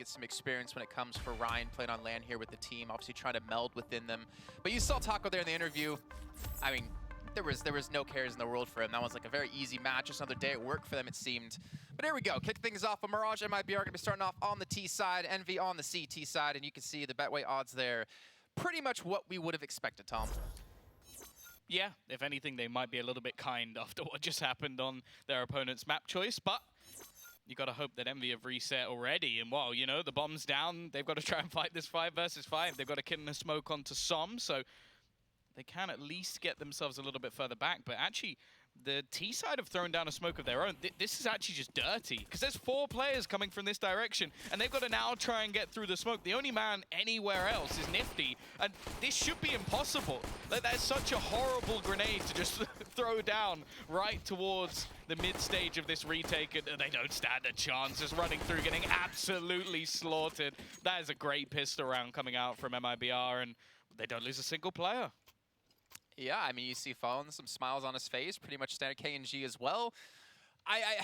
get some experience when it comes for Ryan playing on land here with the team, obviously trying to meld within them. But you saw Taco there in the interview. I mean, there was no cares in the world for him. That was like a very easy match, just another day at work for them, it seemed. But here we go, kick things off. Mirage and MIBR going to be starting off on the T side, Envy on the CT side, and you can see the Betway odds there. Pretty much what we would have expected, Tom. Yeah, if anything, they might be a little bit kind after what just happened on their opponent's map choice, but you got to hope that Envy have reset already. And, well, you know, the bomb's down. They've got to try and fight this 5 versus 5. They've got to kill in a smoke onto Som, so they can at least get themselves a little bit further back. But actually, the T side have thrown down a smoke of their own. This is actually just dirty, because there's 4 players coming from this direction, and they've got to now try and get through the smoke. The only man anywhere else is Nifty, and this should be impossible. Like, that's such a horrible grenade to just throw down right towards the mid-stage of this retake, and they don't stand a chance. Just running through, getting absolutely slaughtered. That is a great pistol round coming out from MIBR, and they don't lose a single player. Yeah, I mean, you see Fallen, some smiles on his face, pretty much standard Kenji as well. I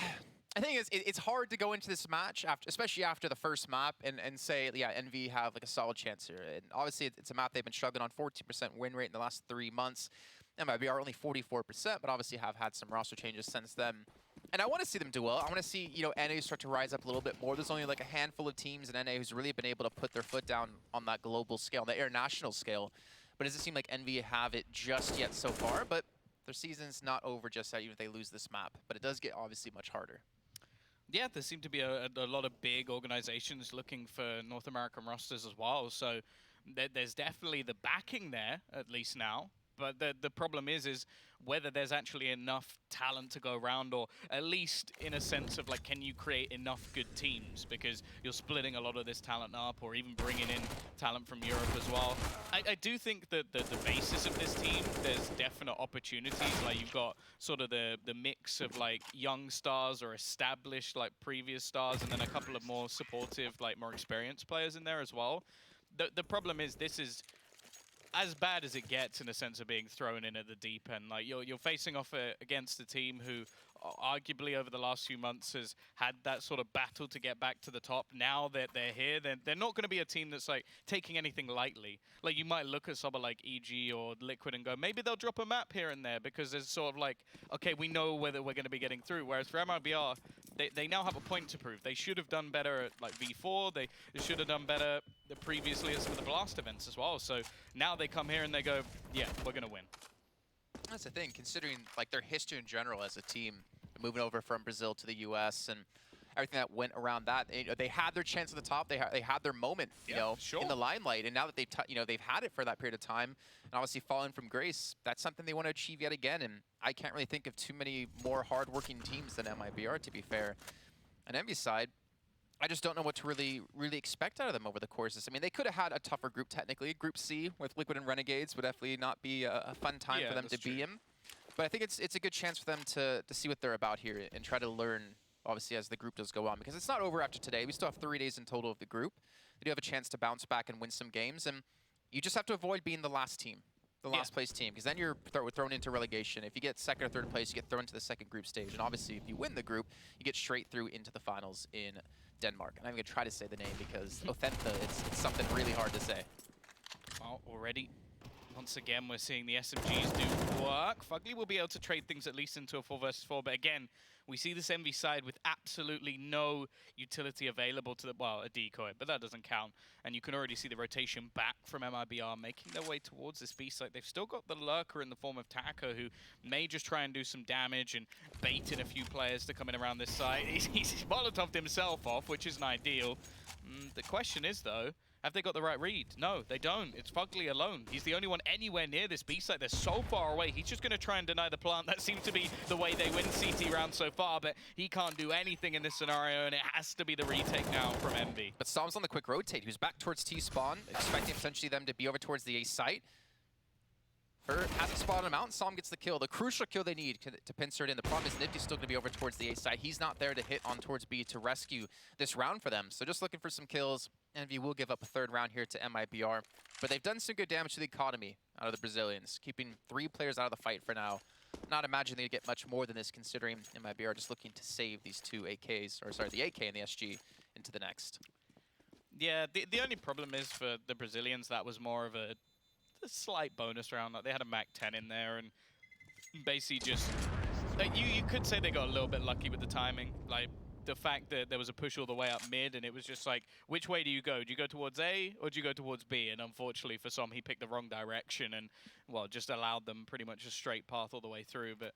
think it's hard to go into this match, especially after the first map, and say, yeah, Envy have like a solid chance here. And obviously, it's a map they've been struggling on, 14% win rate in the last 3 months. MIBR only 44%, but obviously have had some roster changes since then. And I want to see them do well. I want to see, you know, NA start to rise up a little bit more. There's only like a handful of teams in NA who's really been able to put their foot down on that global scale, on the international scale. But it doesn't seem like Envy have it just yet so far, but their season's not over just yet, even if they lose this map. But it does get obviously much harder. Yeah, there seem to be a lot of big organizations looking for North American rosters as well. So there's definitely the backing there, at least now. But the problem is whether there's actually enough talent to go around, or at least in a sense of like, can you create enough good teams? Because you're splitting a lot of this talent up, or even bringing in talent from Europe as well. I do think that the basis of this team, there's definite opportunities. Like, you've got sort of the mix of like young stars or established like previous stars, and then a couple of more supportive, like more experienced players in there as well. The problem is this is as bad as it gets in a sense of being thrown in at the deep end. Like, you're facing off against a team who arguably over the last few months has had that sort of battle to get back to the top. Now that they're here, they're not going to be a team that's like taking anything lightly. Like, you might look at someone like EG or Liquid and go, maybe they'll drop a map here and there, because there's sort of like, okay, we know whether we're going to be getting through. Whereas for MIBR, they now have a point to prove. They should have done better at like V4. They should have done better previously at some of the Blast events as well. So now they come here and they go, yeah, we're going to win. That's the thing, considering like their history in general as a team, moving over from Brazil to the US and everything that went around that. They had their chance at the top. They had their moment, you know, in the limelight. And now that they've had it for that period of time, and obviously fallen from grace, that's something they want to achieve yet again. And I can't really think of too many more hardworking teams than MIBR, to be fair. On Envy's side, I just don't know what to really expect out of them over the courses. I mean, they could have had a tougher group technically. Group C with Liquid and Renegades would definitely not be a fun time for them to be in. But I think it's a good chance for them to see what they're about here and try to learn, obviously, as the group does go on. Because it's not over after today. We still have 3 days in total of the group. They do have a chance to bounce back and win some games. And you just have to avoid being the last team, the last place team, because then you're thrown into relegation. If you get second or third place, you get thrown into the second group stage. And obviously, if you win the group, you get straight through into the finals in Denmark. And I'm going to try to say the name because Othentha, it's something really hard to say. Well, already, once again, we're seeing the SMGs do work. Fugly will be able to trade things at least into a 4 versus 4. But again, we see this Envy side with absolutely no utility available to the, well, a decoy, but that doesn't count. And you can already see the rotation back from MIBR making their way towards this beast. Like, they've still got the lurker in the form of Taco, who may just try and do some damage and bait in a few players to come in around this side. He's Molotoved himself off, which isn't ideal. The question is, though, have they got the right read? No, they don't. It's Fugly alone. He's the only one anywhere near this beast site. They're so far away. He's just going to try and deny the plant. That seems to be the way they win CT rounds so far, but he can't do anything in this scenario, and it has to be the retake now from Envy. But Som's on the quick rotate. He's back towards T-spawn, expecting potentially them to be over towards the A site. Hasn't spotted him out, and Som gets the kill. The crucial kill they need to pincer it in. The problem is Nifty's still going to be over towards the A side. He's not there to hit on towards B to rescue this round for them. So just looking for some kills. Envy will give up a 3rd round here to MIBR. But they've done some good damage to the economy out of the Brazilians, keeping 3 players out of the fight for now. Not imagining they get much more than this, considering MIBR are just looking to save these 2 AKs, or sorry, the AK and the SG into the next. Yeah, the only problem is for the Brazilians, that was more of a slight bonus round. Like, they had a Mac 10 in there, and basically just... Like, you could say they got a little bit lucky with the timing. Like, the fact that there was a push all the way up mid, and it was just like, which way do you go? Do you go towards A, or do you go towards B? And unfortunately for some, he picked the wrong direction, and, well, just allowed them pretty much a straight path all the way through. But,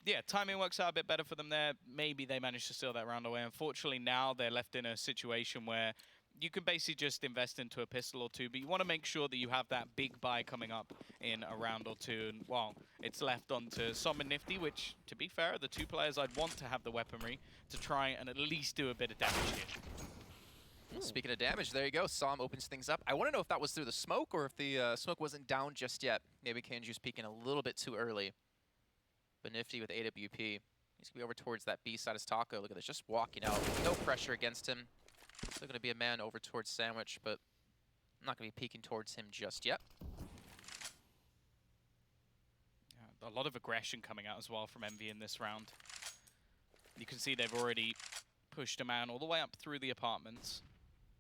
yeah, timing works out a bit better for them there. Maybe they managed to steal that round away. Unfortunately, now they're left in a situation where you can basically just invest into a pistol or two, but you want to make sure that you have that big buy coming up in a round or two. And, well, it's left on to Saman and Nifty, which, to be fair, are the two players I'd want to have the weaponry to try and at least do a bit of damage here. Speaking of damage, there you go. Sam opens things up. I want to know if that was through the smoke or if the smoke wasn't down just yet. Maybe Kenji's peeking a little bit too early. But Nifty with AWP. He's going to be over towards that B side as Taco. Look at this, just walking out. No pressure against him. Still going to be a man over towards Sandwich, but I'm not going to be peeking towards him just yet. Yeah, a lot of aggression coming out as well from Envy in this round. You can see they've already pushed a man all the way up through the apartments.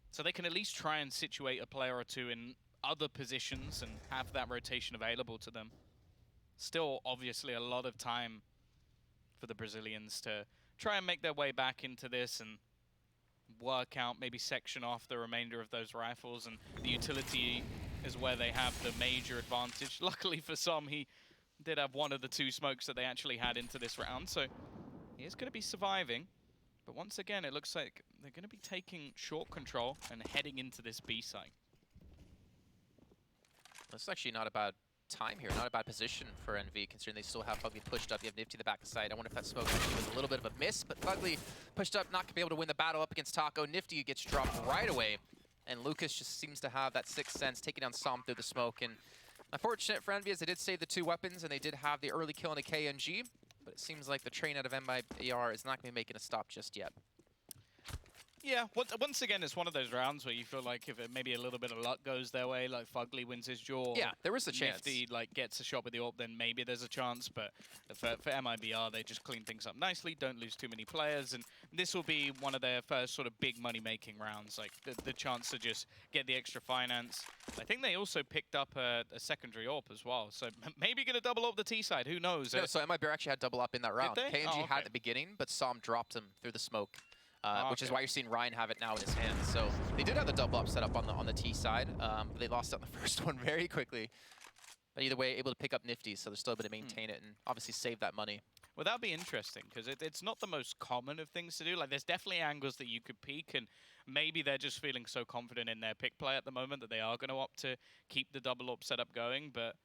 So they can at least try and situate a player or two in other positions and have that rotation available to them. Still, obviously, a lot of time for the Brazilians to try and make their way back into this and work out, maybe section off the remainder of those rifles. And the utility is where they have the major advantage. Luckily for some, he did have one of the two smokes that they actually had into this round, so he is going to be surviving. But once again, it looks like they're going to be taking short control and heading into this B site. That's actually not a bad time here, not a bad position for Envy, considering they still have Fugly pushed up. You have Nifty the back side. I wonder if that smoke actually was a little bit of a miss, but Fugly pushed up, not going to be able to win the battle up against Taco. Nifty gets dropped right away, and Lucas just seems to have that sixth sense, taking down Sam through the smoke. And unfortunate for Envy, as they did save the two weapons, and they did have the early kill in a KNG, but it seems like the train out of MIBR is not going to be making a stop just yet. Yeah, once again, it's one of those rounds where you feel like if maybe a little bit of luck goes their way, like Fugly wins his jaw. Yeah, there was a chance. Nifty gets a shot with the AWP, then maybe there's a chance. But for MIBR, they just clean things up nicely, don't lose too many players. And this will be one of their first sort of big money-making rounds, like the chance to just get the extra finance. I think they also picked up a secondary AWP as well. So maybe going to double up the T side, who knows? No, so MIBR actually had double up in that round. KNG had at the beginning, but Sam dropped him through the smoke. Which is why you're seeing Ryan have it now in his hands. So they did have the double up set up on the T side, but they lost out on the first one very quickly. But either way, able to pick up Nifty, so they're still able to maintain it and obviously save that money. Well, that'd be interesting, because it's not the most common of things to do. Like, there's definitely angles that you could peek, and maybe they're just feeling so confident in their pick play at the moment that they are going to opt to keep the double up setup going. But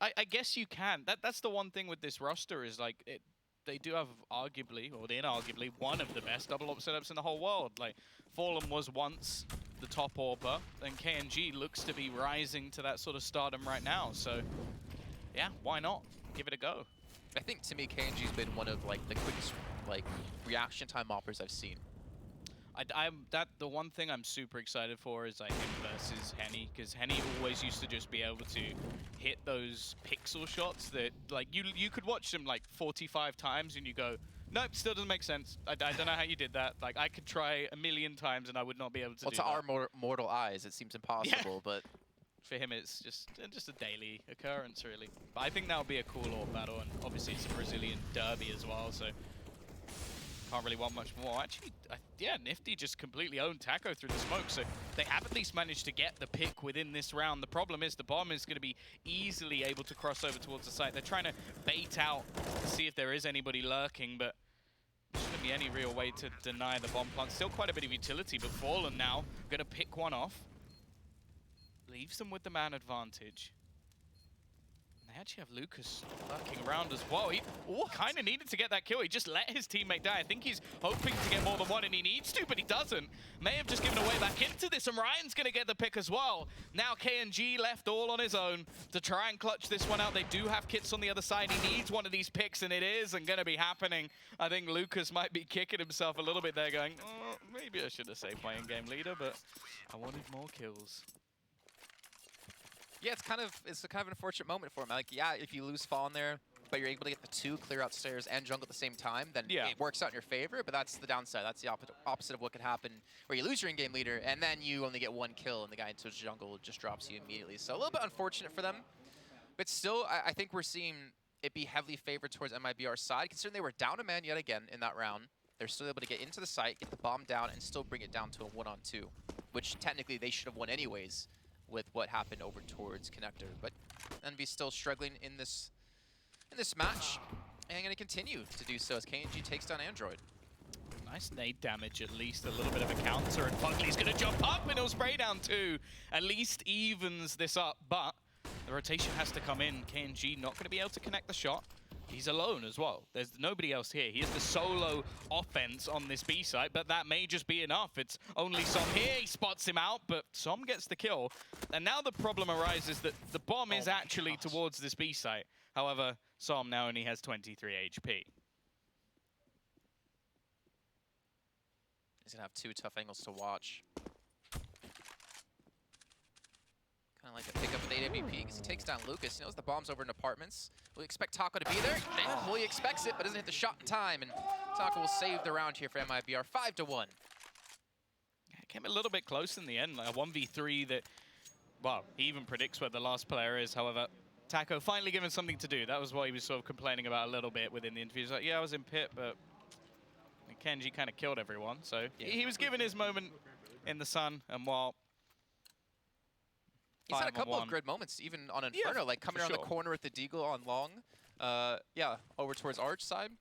I guess you can. That's the one thing with this roster is, like, they do have arguably, or inarguably, one of the best double up setups in the whole world. Like, Fallen was once the top AWPer, and KNG looks to be rising to that sort of stardom right now. So, yeah, why not? Give it a go. I think, to me, KNG's been one of, like, the quickest, like, reaction time offers I've seen. The one thing I'm super excited for is like him versus Henny, because Henny always used to just be able to hit those pixel shots that like you could watch them like 45 times and you go, nope, still doesn't make sense. I don't know how you did that. Like I could try a million times and I would not be able to. Well, to our mortal eyes, it seems impossible, yeah. But for him, it's just a daily occurrence, really. But I think that'll be a cool AWP battle, and obviously it's a Brazilian derby as well, so. Can't really want much more. Actually, yeah, Nifty just completely owned Taco through the smoke, so they have at least managed to get the pick within this round. The problem is the bomb is going to be easily able to cross over towards the site. They're trying to bait out to see if there is anybody lurking, but there shouldn't be any real way to deny the bomb plant. Still quite a bit of utility, but Fallen now going to pick one off. Leaves them with the man advantage. They actually have Lucas lurking around as well. He kind of needed to get that kill. He just let his teammate die. I think he's hoping to get more than one, and he needs to, but he doesn't. May have just given away back into this, and Ryan's going to get the pick as well. Now KNG left all on his own to try and clutch this one out. They do have kits on the other side. He needs one of these picks, and it isn't going to be happening. I think Lucas might be kicking himself a little bit there, going, oh, maybe I should have saved my in-game leader, but I wanted more kills. Yeah, it's a kind of unfortunate moment for him. Like, yeah, if you lose Fallen there, but you're able to get the 2 clear out stairs and jungle at the same time, then it works out in your favor, but that's the downside. That's the opposite of what could happen where you lose your in-game leader, and then you only get 1 kill, and the guy into his jungle just drops you immediately. So a little bit unfortunate for them, but still, I think we're seeing it be heavily favored towards MIBR's side, considering they were down a man yet again in that round. They're still able to get into the site, get the bomb down, and still bring it down to a 1-on-2, which technically they should have won anyways with what happened over towards Connector. But Envy's still struggling in this match, and going to continue to do so as Kenji takes down Android. Nice nade damage, at least a little bit of a counter, and Fugly's going to jump up and he'll spray down 2. At least evens this up, but the rotation has to come in. Kenji not going to be able to connect the shot. He's alone as well. There's nobody else here. He is the solo offense on this B site, but that may just be enough. It's only Som here. He spots him out, but Som gets the kill. And now the problem arises that the bomb is actually towards this B site. However, Som now only has 23 HP. He's going to have 2 tough angles to watch. Kind of like a pick up with AWP because he takes down Lucas. He knows the bomb's over in apartments. We'll expect Taco to be there. And fully expects it, but doesn't hit the shot in time. And Taco will save the round here for MIBR. 5-1. It came a little bit close in the end. Like a 1v3 that, well, he even predicts where the last player is. However, Taco finally given something to do. That was what he was sort of complaining about a little bit within the interview. He's like, yeah, I was in pit, but Kenji kind of killed everyone. So he was given his moment in the sun. And while he's had a couple of good moments, even on Inferno, like coming around the corner with the Deagle on long. Over towards Arch side.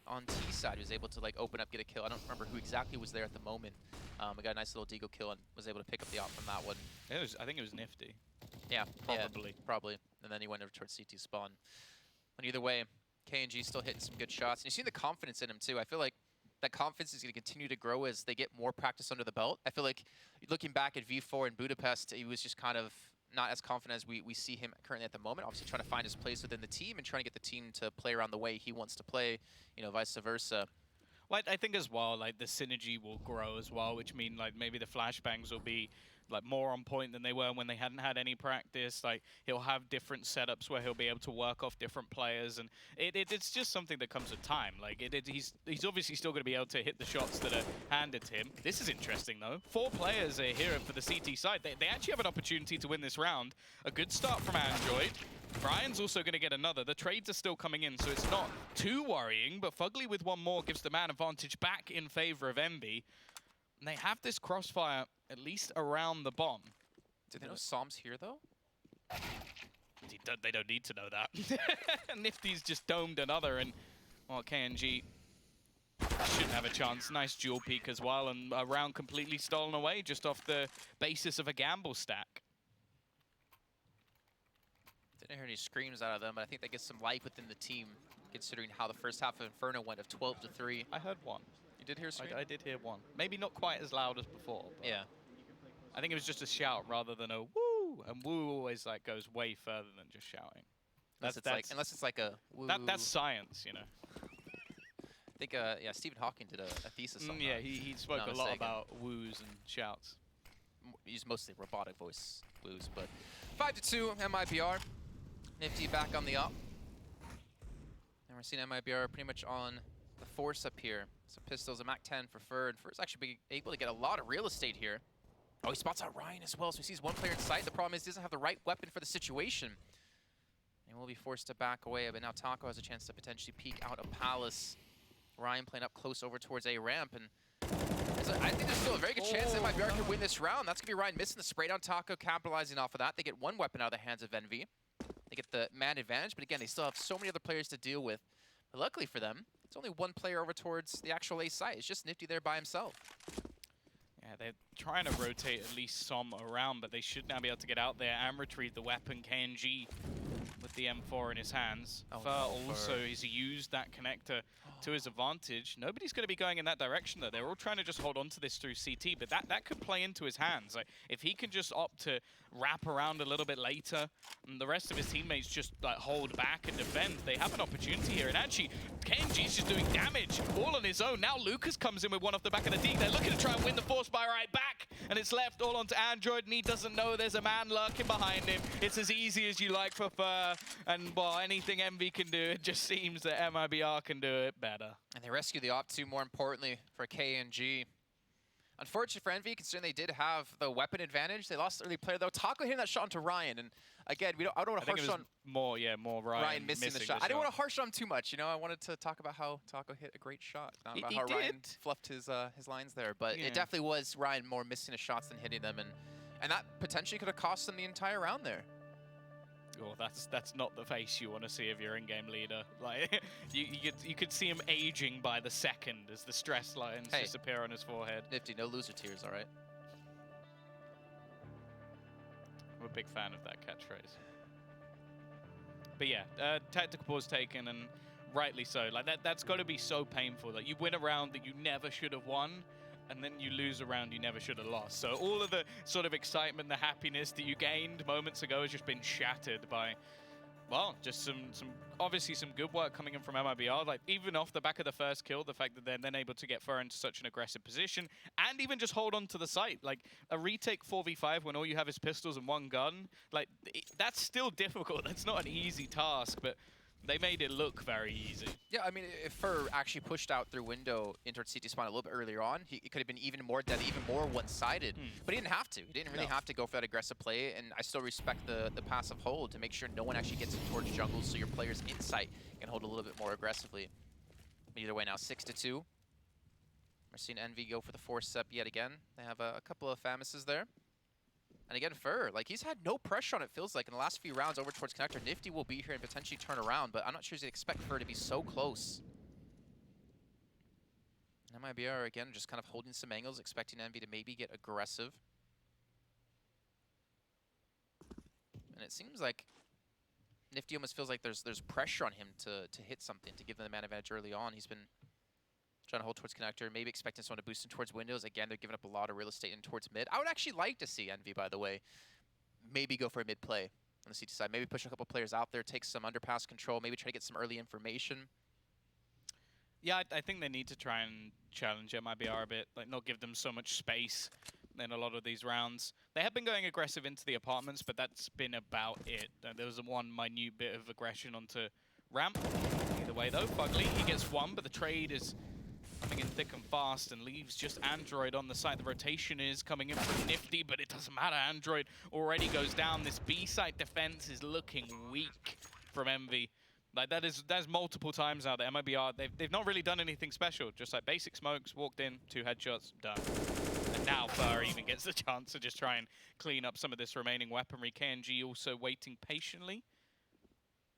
On T side, he was able to like open up, get a kill. I don't remember who exactly was there at the moment. We got a nice little Deagle kill and was able to pick up the op from that one. I think it was Nifty. Yeah, probably. Probably. And then he went over towards CT spawn. But either way, Kenji still hitting some good shots. And you see the confidence in him too. I feel like that confidence is going to continue to grow as they get more practice under the belt. I feel like looking back at V4 in Budapest, he was just kind of not as confident as we see him currently at the moment. Obviously trying to find his place within the team and trying to get the team to play around the way he wants to play, you know, vice versa. Well, I think as well, like the synergy will grow as well, which means like maybe the flashbangs will be like more on point than they were when they hadn't had any practice. Like he'll have different setups where he'll be able to work off different players, and it's just something that comes with time. Like he's obviously still going to be able to hit the shots that are handed to him. This is interesting though. 4 players are here for the CT side. They actually have an opportunity to win this round. A good start from Android. Brian's also going to get another. The trades are still coming in, so it's not too worrying, but Fugly with 1 more gives the man advantage back in favor of Envy. And they have this crossfire at least around the bomb. Do they know Som's here, though? They don't need to know that. Nifty's just domed another, and, well, KNG shouldn't have a chance. Nice dual peek as well, and a round completely stolen away just off the basis of a gamble stack. Didn't hear any screams out of them, but I think that gets some life within the team, considering how the first half of Inferno went of 12-3. I heard one. You did hear a scream? I did hear one. Maybe not quite as loud as before. Yeah. I think it was just a shout rather than a woo, and woo always like goes way further than just shouting. Unless it's like a woo. That's science, you know. I think Stephen Hawking did a thesis on that. Yeah, he spoke a lot about woos and shouts. Used mostly robotic voice woos, but 5-2 MIBR. Nifty back on the up. And we're seeing MIBR pretty much on the force up here. Some pistols, a MAC-10 for Feraud. Feraud's actually being able to get a lot of real estate here. Oh, he spots out Ryan as well, so he sees 1 player in sight. The problem is he doesn't have the right weapon for the situation. And will be forced to back away, but now Taco has a chance to potentially peek out of Palace. Ryan playing up close over towards A ramp, and I think there's still a very good chance that MIBR could win this round. That's going to be Ryan missing the spray down Taco, capitalizing off of that. They get 1 weapon out of the hands of Envy. They get the man advantage, but again, they still have so many other players to deal with. But luckily for them, it's only 1 player over towards the actual A site. It's just Nifty there by himself. Yeah, they're trying to rotate at least some around, but they should now be able to get out there and retrieve the weapon. KNG with the M4 in his hands. Fer also has used that connector to his advantage. Nobody's going to be going in that direction, though. They're all trying to just hold on to this through CT, but that could play into his hands. Like, if he can just opt to wrap around a little bit later, and the rest of his teammates just like hold back and defend, they have an opportunity here. And actually, Kenji's just doing damage all on his own. Now Lucas comes in with one off the back of the D. They're looking to try and win the force by right back, and it's left all onto Android, and he doesn't know there's a man lurking behind him. It's as easy as you like for Fer, and well, anything Envy can do, it just seems that MIBR can do it better. And they rescue the Op 2, more importantly, for KNG. Unfortunate for Envy, considering they did have the weapon advantage. They lost the early player, though. Taco hitting that shot onto Ryan, and again, I don't want to harsh on more Ryan missing the shot. I didn't want to harsh on him too much, you know. I wanted to talk about how Taco hit a great shot, not about how Ryan fluffed his lines there. But it definitely was Ryan more missing his shots than hitting them, and that potentially could have cost them the entire round there. Oh, that's not the face you want to see of your in-game leader. Like you could see him aging by the second as the stress lines disappear on his forehead. Nifty, no loser tears, all right? I'm a big fan of that catchphrase. But yeah, tactical pause taken, and rightly so. Like that's got to be so painful that you win a round that you never should have won, and then you lose a round you never should have lost. So all of the sort of excitement, the happiness that you gained moments ago has just been shattered by, well, just obviously some good work coming in from MIBR. Like, even off the back of the first kill, the fact that they're then able to get Feraud into such an aggressive position and even just hold on to the site. Like, a retake 4v5 when all you have is pistols and one gun, like, that's still difficult. That's not an easy task, but they made it look very easy. Yeah, I mean, if Fer actually pushed out through window into CT spawn a little bit earlier on, he could have been even more dead, even more one-sided. But he didn't have to. He didn't really have to go for that aggressive play, and I still respect the passive hold to make sure no one actually gets in towards jungle so your players in sight can hold a little bit more aggressively. Either way now, 6-2. We're seeing Envy go for the force-up yet again. They have a couple of Famuses there. And again, Fer, like, he's had no pressure on it, feels like, in the last few rounds over towards Connector. Nifty will be here and potentially turn around, but I'm not sure he'd expect Fer to be so close. And MIBR, again, just kind of holding some angles, expecting Envy to maybe get aggressive. And it seems like Nifty almost feels like there's pressure on him to hit something, to give them the man advantage early on. He's been trying to hold towards Connector, maybe expecting someone to boost him towards windows. Again, they're giving up a lot of real estate in towards mid. I would actually like to see Envy, by the way, maybe go for a mid play on the CT side. Maybe push a couple players out there, take some underpass control, maybe try to get some early information. Yeah, I think they need to try and challenge MIBR a bit, like not give them so much space in a lot of these rounds. They have been going aggressive into the apartments, but that's been about it. There was one minute bit of aggression onto ramp. Either way, though, Fugly, he gets one, but the trade is coming in thick and fast and leaves just Android on the site. The rotation is coming in from Nifty, but it doesn't matter. Android already goes down. This B-site defense is looking weak from Envy. Like, that's multiple times now that MIBR, they've not really done anything special. Just like basic smokes, walked in, 2 headshots, done. And now Fer even gets the chance to just try and clean up some of this remaining weaponry. KNG also waiting patiently.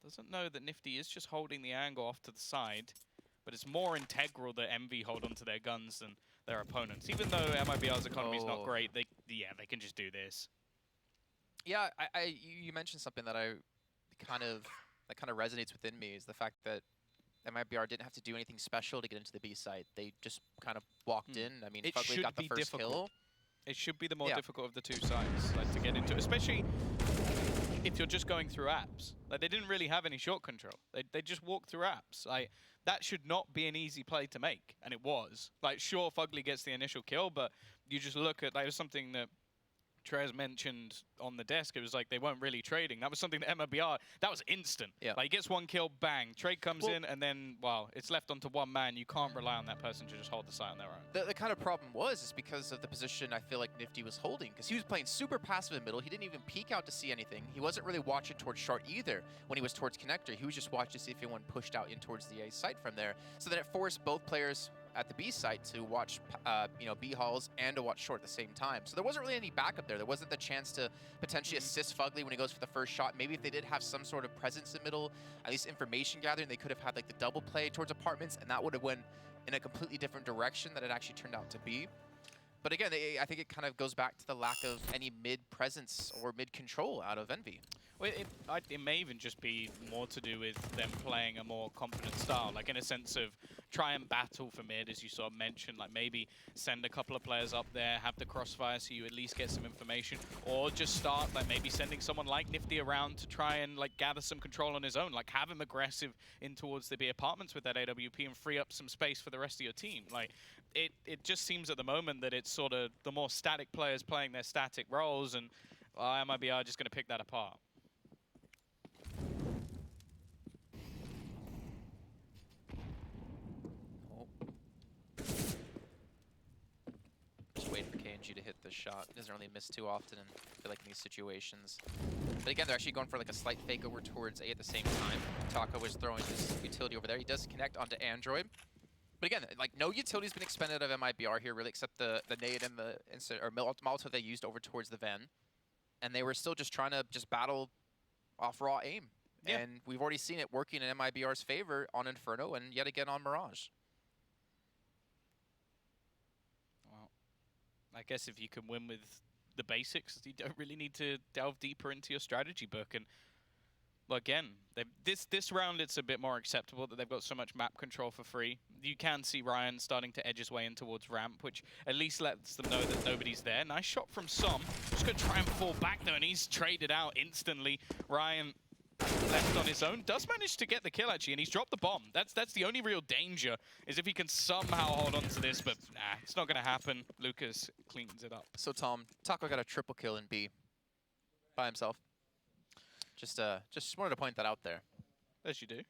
Doesn't know that Nifty is just holding the angle off to the side. But it's more integral that Envy hold onto their guns than their opponents. Even though MIBR's economy is not great, they can just do this. Yeah, you mentioned something that kind of resonates within me, is the fact that MIBR didn't have to do anything special to get into the B site. They just kind of walked in. I mean, Fugly got the first kill. It should be the more difficult of the two sites, like, to get into, especially if you're just going through apps. Like, they didn't really have any short control. They just walked through apps. Like, that should not be an easy play to make, and it was. Like, sure, Fugly gets the initial kill, but you just look at, like, there's something that Trez mentioned on the desk. It was like they weren't really trading. That was something that MIBR, that was instant. Yeah. Like, he gets one kill, bang. Trade comes in, and then, wow, it's left onto one man. You can't rely on that person to just hold the site on their own. The kind of problem is because of the position I feel like Nifty was holding, because he was playing super passive in middle. He didn't even peek out to see anything. He wasn't really watching towards short either when he was towards Connector. He was just watching to see if anyone pushed out in towards the A site from there. So then it forced both players at the B site to watch, B halls and to watch short at the same time. So there wasn't really any backup there. There wasn't the chance to potentially assist Fugly when he goes for the first shot. Maybe if they did have some sort of presence in middle, at least information gathering, they could have had like the double play towards apartments, and that would have went in a completely different direction than it actually turned out to be. But again, I think it kind of goes back to the lack of any mid presence or mid control out of Envy. Well, it may even just be more to do with them playing a more confident style, like in a sense of try and battle for mid, as you sort of mentioned, like maybe send a couple of players up there, have the crossfire so you at least get some information, or just start like maybe sending someone like Nifty around to try and like gather some control on his own, like have him aggressive in towards the B apartments with that AWP and free up some space for the rest of your team. Like it just seems at the moment that it's sort of the more static players playing their static roles, and MIBR just going to pick that apart. Just waiting for Kenji to hit the shot. He doesn't really miss too often, and I feel like in these situations. But again, they're actually going for like a slight fake over towards A at the same time. Taco was throwing his utility over there. He does connect onto Android. But again, like no utility's been expended out of MIBR here really, except the nade and the Molotov they used over towards the Ven. And they were still just trying to just battle off raw aim. Yeah. And we've already seen it working in MIBR's favor on Inferno and yet again on Mirage. Well, I guess if you can win with the basics, you don't really need to delve deeper into your strategy book. And well, again, this round it's a bit more acceptable that they've got so much map control for free. You can see Ryan starting to edge his way in towards ramp, which at least lets them know that nobody's there. Nice shot from Som. Just going to try and fall back though, and he's traded out instantly. Ryan left on his own, does manage to get the kill actually, and he's dropped the bomb. That's the only real danger, is if he can somehow hold on to this, but nah, it's not going to happen. Lucas cleans it up. So Tom, Taco got a triple kill in B by himself. Just wanted to point that out there. As you do.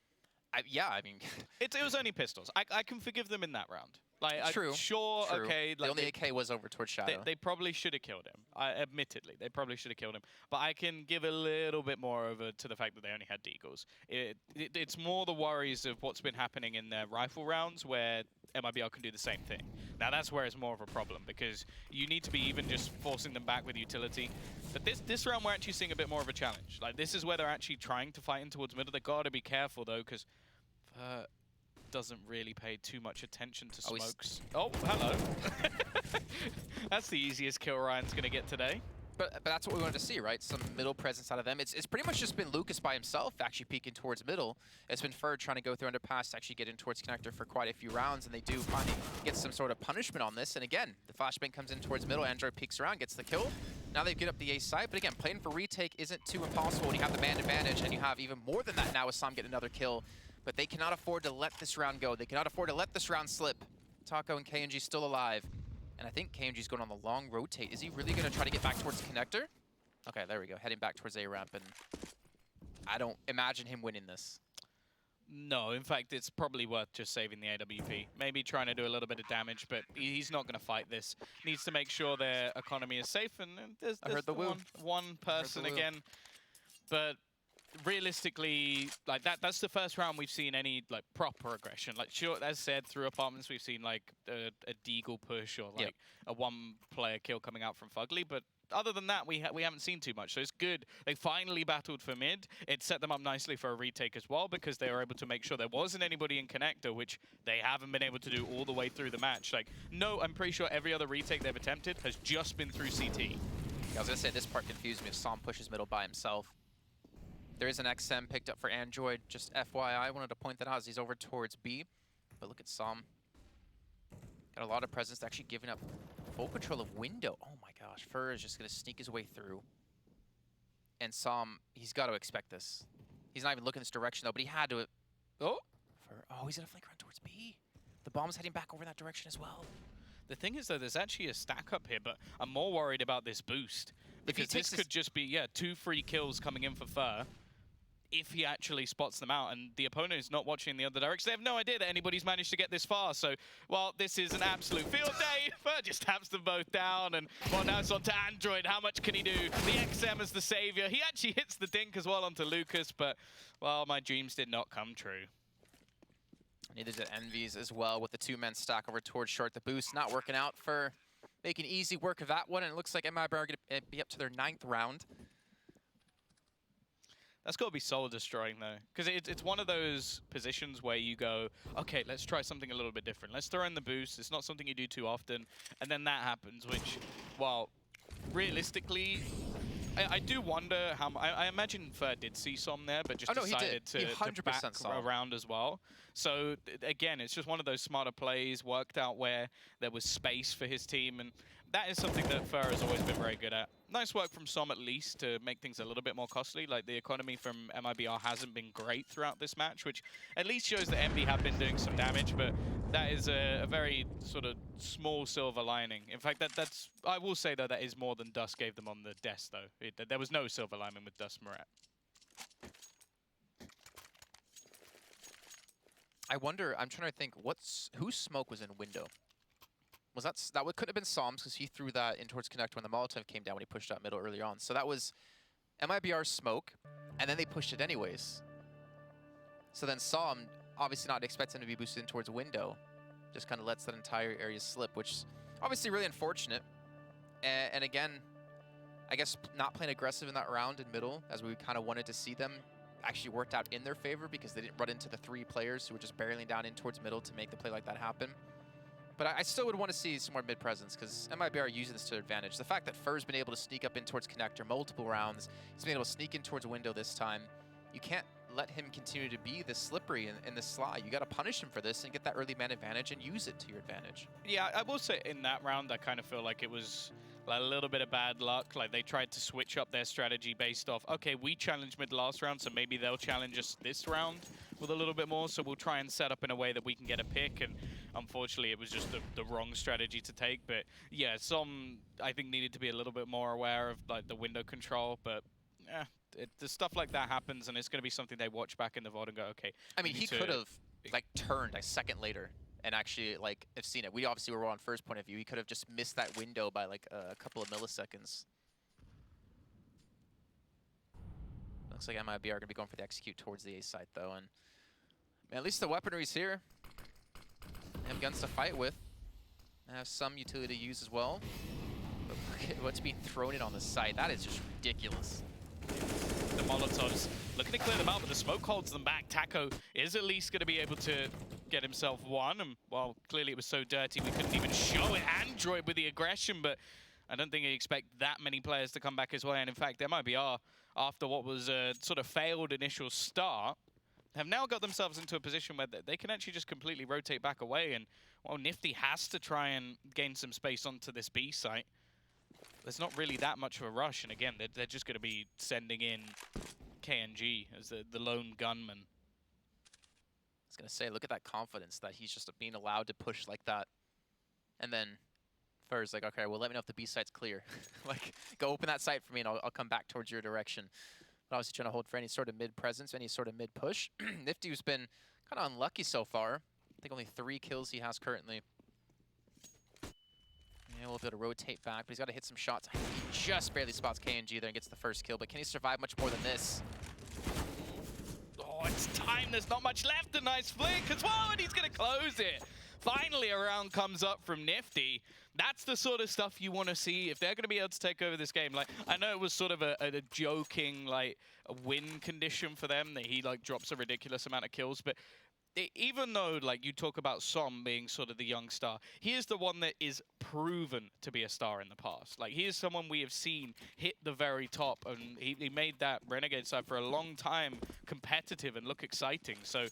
Yeah, I mean... it was only pistols. I can forgive them in that round. Like, true. Sure, true. Okay. The like only AK was over towards Shadow. They probably should have killed him. Admittedly, they probably should have killed him. But I can give a little bit more over to the fact that they only had deagles. It's more the worries of what's been happening in their rifle rounds where MIBR can do the same thing. Now that's where it's more of a problem, because you need to be even just forcing them back with utility. But this round we're actually seeing a bit more of a challenge. Like this is where they're actually trying to fight in towards middle. They gotta be careful though, because doesn't really pay too much attention to smokes. Oh, hello. That's the easiest kill Ryan's gonna get today. But that's what we wanted to see, right? Some middle presence out of them. It's pretty much just been Lucas by himself actually peeking towards middle. It's been Feraud trying to go through underpass to actually get in towards connector for quite a few rounds, and they do finally get some sort of punishment on this. And again, the flashbang comes in towards middle, Android peeks around, gets the kill. Now they get up the A side, but again, playing for retake isn't too impossible when you have the man advantage, and you have even more than that now with Sam getting another kill. But they cannot afford to let this round go. They cannot afford to let this round slip. Taco and Kenji still alive. And I think Kenji's going on the long rotate. Is he really going to try to get back towards connector? Okay, there we go. Heading back towards A ramp, and I don't imagine him winning this. No, in fact, it's probably worth just saving the AWP. Maybe trying to do a little bit of damage, but he's not going to fight this. Needs to make sure their economy is safe, and there's one person again. But realistically, like that's the first round we've seen any like proper aggression. Like sure, as said, through apartments we've seen like a deagle push or like a one-player kill coming out from Fugly, but other than that, we haven't seen too much. So it's good. They finally battled for mid. It set them up nicely for a retake as well, because they were able to make sure there wasn't anybody in connector, which they haven't been able to do all the way through the match. Like, no, I'm pretty sure every other retake they've attempted has just been through CT. Yeah, I was gonna say this part confused me if Sam pushes middle by himself. There is an XM picked up for Android. Just FYI, I wanted to point that out as he's over towards B. But look at Sam. Got a lot of presence, actually giving up full control of window. Oh my gosh, Fur is just going to sneak his way through. And Sam, he's got to expect this. He's not even looking this direction though, but he had to. Oh, he's going to flank around towards B. The bomb's heading back over that direction as well. The thing is though, there's actually a stack up here, but I'm more worried about this boost. Because this could just be, 2 free kills coming in for Fur, if he actually spots them out, and the opponent is not watching in the other direction. They have no idea that anybody's managed to get this far, so, well, this is an absolute field day. Fur just taps them both down, and, well, now it's on to Android. How much can he do? The XM is the savior. He actually hits the dink as well onto Lucas, but, well, my dreams did not come true. Neither did Envy's as well, with the 2-man stack over towards short. The boost not working out for making easy work of that one, and it looks like MIBR are going to be up to their 9th round. That's got to be soul-destroying, though, because it's one of those positions where you go, okay, let's try something a little bit different. Let's throw in the boost. It's not something you do too often, and then that happens, which, well, realistically, I do wonder how. I imagine Feraud did see some there, but just decided to back around as well. So again, it's just one of those smarter plays, worked out where there was space for his team, and that is something that Feraud has always been very good at. Nice work from Som at least to make things a little bit more costly. Like the economy from MIBR hasn't been great throughout this match, which at least shows that MB have been doing some damage, but that is a very sort of small silver lining. In fact, that's I will say though that is more than Dust gave them on the desk though. There was no silver lining with Dust Murat. I wonder, I'm trying to think, whose smoke was in window? Was that could have been Som's because he threw that in towards Connect when the Molotov came down when he pushed out middle earlier on. So that was MIBR's smoke, and then they pushed it anyways. So then Som, obviously not expecting him to be boosted in towards window, just kind of lets that entire area slip, which is obviously really unfortunate. And again, I guess not playing aggressive in that round in middle, as we kind of wanted to see them, actually worked out in their favor because they didn't run into the 3 players who were just barreling down in towards middle to make the play like that happen. But I still would want to see some more mid-presence because MIBR are using this to their advantage. The fact that Fur's been able to sneak up in towards Connector multiple rounds, he's been able to sneak in towards window this time. You can't let him continue to be this slippery and this sly. You got to punish him for this and get that early man advantage and use it to your advantage. Yeah, I will say in that round, I kind of feel like it was like a little bit of bad luck. Like they tried to switch up their strategy based off, okay, we challenged mid last round, so maybe they'll challenge us this round with a little bit more. So we'll try and set up in a way that we can get a pick. And unfortunately, it was just the wrong strategy to take. But yeah, some I think needed to be a little bit more aware of like the window control. But yeah, the stuff like that happens, and it's going to be something they watch back in the VOD and go, okay. I mean, he could have like turned a second later and actually like have seen it. We obviously were on first point of view. He could have just missed that window by like a couple of milliseconds. Looks like MIBR are going to be going for the execute towards the A site though, and man, at least the weaponry's here. They have guns to fight with. They have some utility to use as well. But look at what's being thrown in on the site. That is just ridiculous. The Molotovs looking to clear them out, but the smoke holds them back. Taco is at least going to be able to get himself one. And well, clearly it was so dirty we couldn't even show it. Android with the aggression, but I don't think he expect that many players to come back his way. And in fact, MIBR, after what was a sort of failed initial start, have now got themselves into a position where they can actually just completely rotate back away. And well, Nifty has to try and gain some space onto this B site. There's not really that much of a rush. And again, they're just going to be sending in Kenji as the lone gunman. I was going to say, look at that confidence that he's just being allowed to push like that. And then Fur's like, okay, well, let me know if the B site's clear. Like, go open that site for me and I'll come back towards your direction. But obviously trying to hold for any sort of mid-presence, any sort of mid-push. Nifty, who's been kind of unlucky so far. I think only 3 kills he has currently. Yeah, we'll be able to rotate back, but he's got to hit some shots. He just barely spots KNG there and gets the first kill, but can he survive much more than this? Oh, it's time. There's not much left. A nice flick as well, and he's going to close it. Finally, a round comes up from Nifty. That's the sort of stuff you want to see if they're going to be able to take over this game. Like, I know it was sort of a joking, like, a win condition for them that he, like, drops a ridiculous amount of kills, but even though, like, you talk about Som being sort of the young star, he is the one that is proven to be a star in the past. Like, he is someone we have seen hit the very top, and he made that Renegade side for a long time competitive and look exciting. So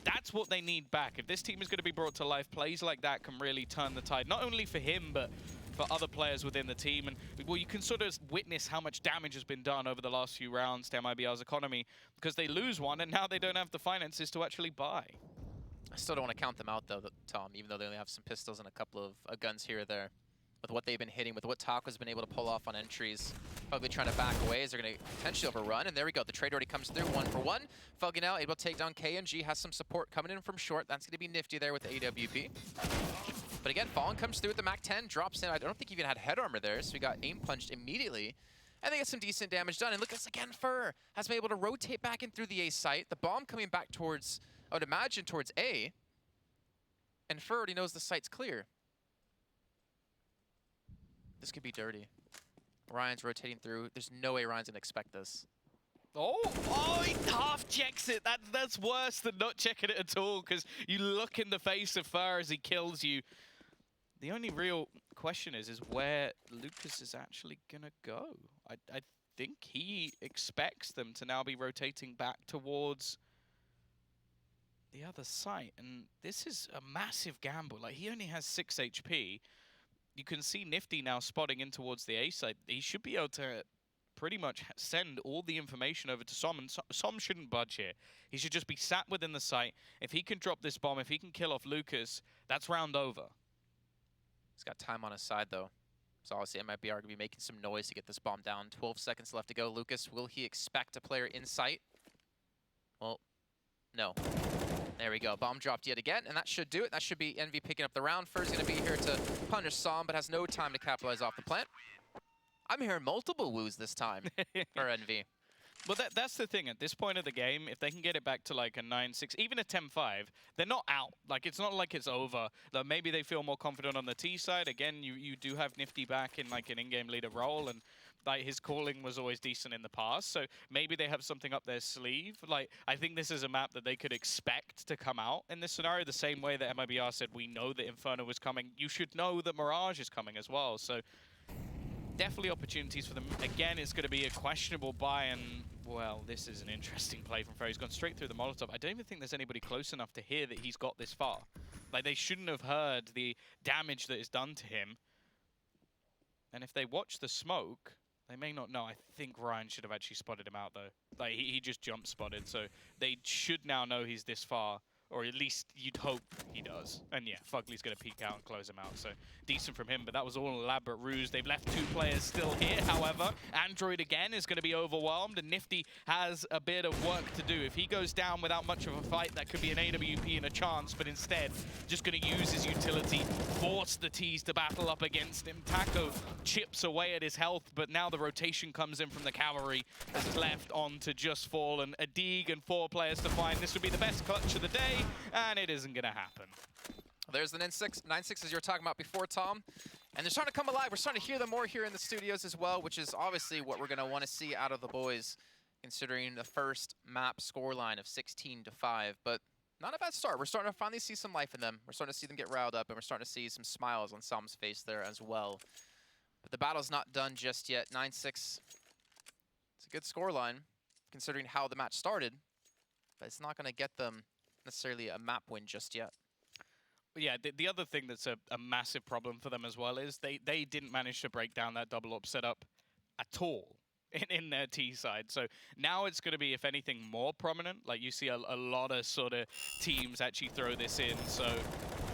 that's what they need back. If this team is going to be brought to life, plays like that can really turn the tide, not only for him, but for other players within the team. And well, you can sort of witness how much damage has been done over the last few rounds to MIBR's economy because they lose one and now they don't have the finances to actually buy. I still don't want to count them out though, Tom, even though they only have some pistols and a couple of guns here or there. With what they've been hitting, with what Taco's been able to pull off on entries. Probably trying to back away as they're going to potentially overrun. And there we go. The trade already comes through 1 for 1. Fugging out, able to take down KNG. Has some support coming in from short. That's going to be Nifty there with the AWP. But again, Fallen comes through with the MAC-10. Drops in. I don't think he even had head armor there. So he got aim punched immediately. And they get some decent damage done. And look at this again. Fur has been able to rotate back in through the A site. The bomb coming back towards, I would imagine, towards A. And Fur already knows the site's clear. This could be dirty. Ryan's rotating through. There's no way Ryan's gonna expect this. Oh, he half checks it. That's worse than not checking it at all, because you look in the face of Fur as he kills you. The only real question is where Lucas is actually gonna go. I think he expects them to now be rotating back towards the other site. And this is a massive gamble. Like, he only has 6 HP. You can see Nifty now spotting in towards the A side. He should be able to pretty much send all the information over to Saman. Saman shouldn't budge here. He should just be sat within the site. If he can drop this bomb, if he can kill off Lucas, that's round over. He's got time on his side, though. So obviously MIBR going to be making some noise to get this bomb down. 12 seconds left to go. Lucas, will he expect a player in sight? Well, no. There we go. Bomb dropped yet again, and that should do it. That should be Envy picking up the round. Feraud's going to be here to punish Saman, but has no time to capitalize off the plant. I'm hearing multiple woos this time for Envy. Well, that's the thing. At this point of the game, if they can get it back to like a 9-6, even a 10-5, they're not out. Like, it's not like it's over. Though maybe they feel more confident on the T side. Again, you do have Nifty back in like an in-game leader role, and like his calling was always decent in the past. So maybe they have something up their sleeve. Like, I think this is a map that they could expect to come out in this scenario. The same way that MIBR said, we know that Inferno was coming. You should know that Mirage is coming as well. So definitely opportunities for them. Again, it's going to be a questionable buy, and, well, this is an interesting play from Feraud. He's gone straight through the Molotov. I don't even think there's anybody close enough to hear that he's got this far. Like, they shouldn't have heard the damage that is done to him. And if they watch the smoke, they may not know. I think Ryan should have actually spotted him out, though. Like, he just jump spotted, so they should now know he's this far. Or at least you'd hope he does. And yeah, Fugly's going to peek out and close him out. So decent from him, but that was all an elaborate ruse. They've left 2 players still here, however. Android again is going to be overwhelmed, and Nifty has a bit of work to do. If he goes down without much of a fight, that could be an AWP and a chance, but instead, just going to use his utility, force the T's to battle up against him. Taco chips away at his health, but now the rotation comes in from the cavalry as it's left on to Just Fall, and a Deeg and 4 players to find. This would be the best clutch of the day. And it isn't going to happen. There's the 9-6 as you were talking about before, Tom. And they're starting to come alive. We're starting to hear them more here in the studios as well, which is obviously what we're going to want to see out of the boys, considering the first map scoreline of 16-5. But not a bad start. We're starting to finally see some life in them. We're starting to see them get riled up, and we're starting to see some smiles on Sam's face there as well. But the battle's not done just yet. 9-6. It's a good scoreline, considering how the match started. But it's not going to get them necessarily a map win just yet. Yeah, the other thing that's a massive problem for them as well is they didn't manage to break down that double up setup at all in their T side. So now it's going to be, if anything, more prominent. Like, you see a lot of sort of teams actually throw this in. So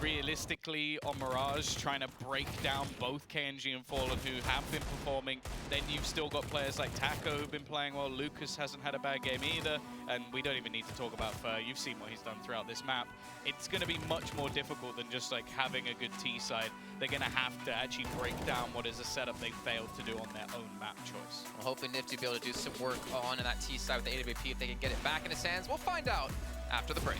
realistically, on Mirage, trying to break down both Kenji and Fallen, who have been performing. Then you've still got players like Taco who've been playing well. Lucas hasn't had a bad game either. And we don't even need to talk about Fer. You've seen what he's done throughout this map. It's going to be much more difficult than just like having a good T side. They're going to have to actually break down what is a setup they failed to do on their own map choice. Well, hopefully Nifty will be able to do some work on that T side with the AWP if they can get it back in his hands. We'll find out after the break.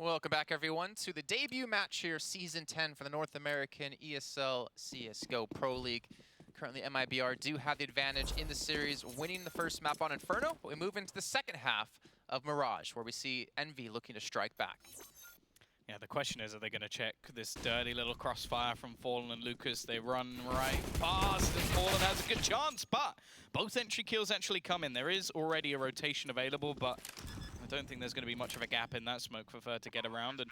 Welcome back, everyone, to the debut match here, Season 10 for the North American ESL CSGO Pro League. Currently, MIBR do have the advantage in the series, winning the first map on Inferno. But we move into the second half of Mirage, where we see Envy looking to strike back. Yeah, the question is, are they going to check this dirty little crossfire from Fallen and Lucas? They run right past, and Fallen has a good chance, but both entry kills actually come in. There is already a rotation available, but I don't think there's going to be much of a gap in that smoke for Fer to get around. And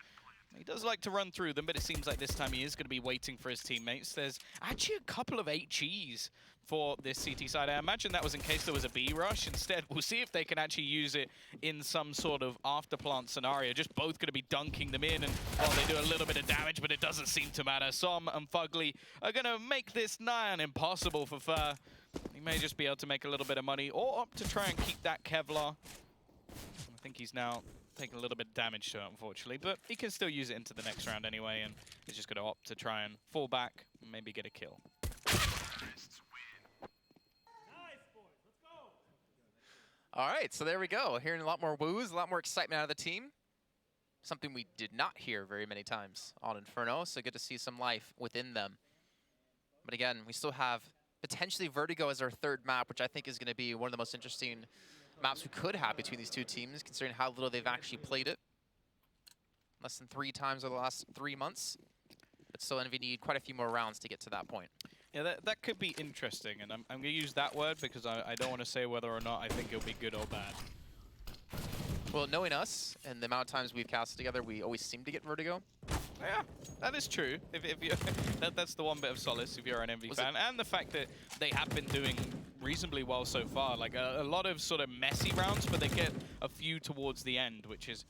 he does like to run through them, but it seems like this time he is going to be waiting for his teammates. There's actually a couple of HEs for this CT side. I imagine that was in case there was a B rush. Instead, we'll see if they can actually use it in some sort of afterplant scenario. Just both going to be dunking them in, and well, they do a little bit of damage, but it doesn't seem to matter. Som and Fugly are going to make this nigh on impossible for Fer. He may just be able to make a little bit of money, or opt to try and keep that Kevlar. I think he's now taking a little bit of damage to it, unfortunately, but he can still use it into the next round anyway, and he's just going to opt to try and fall back and maybe get a kill. All right, so there we go. Hearing a lot more woos, a lot more excitement out of the team. Something we did not hear very many times on Inferno, so good to see some life within them. But again, we still have potentially Vertigo as our third map, which I think is going to be one of the most interesting maps we could have between these two teams, considering how little they've actually played it. Less than 3 times over the last 3 months. But still, Envy need quite a few more rounds to get to that point. Yeah, that could be interesting, and I'm going to use that word because I don't want to say whether or not I think it'll be good or bad. Well, knowing us and the amount of times we've casted together, we always seem to get Vertigo. Yeah, that is true. If you that's the one bit of solace if you're an Envy fan, and the fact that they have been doing reasonably well so far. Like a lot of sort of messy rounds, but they get a few towards the end, which is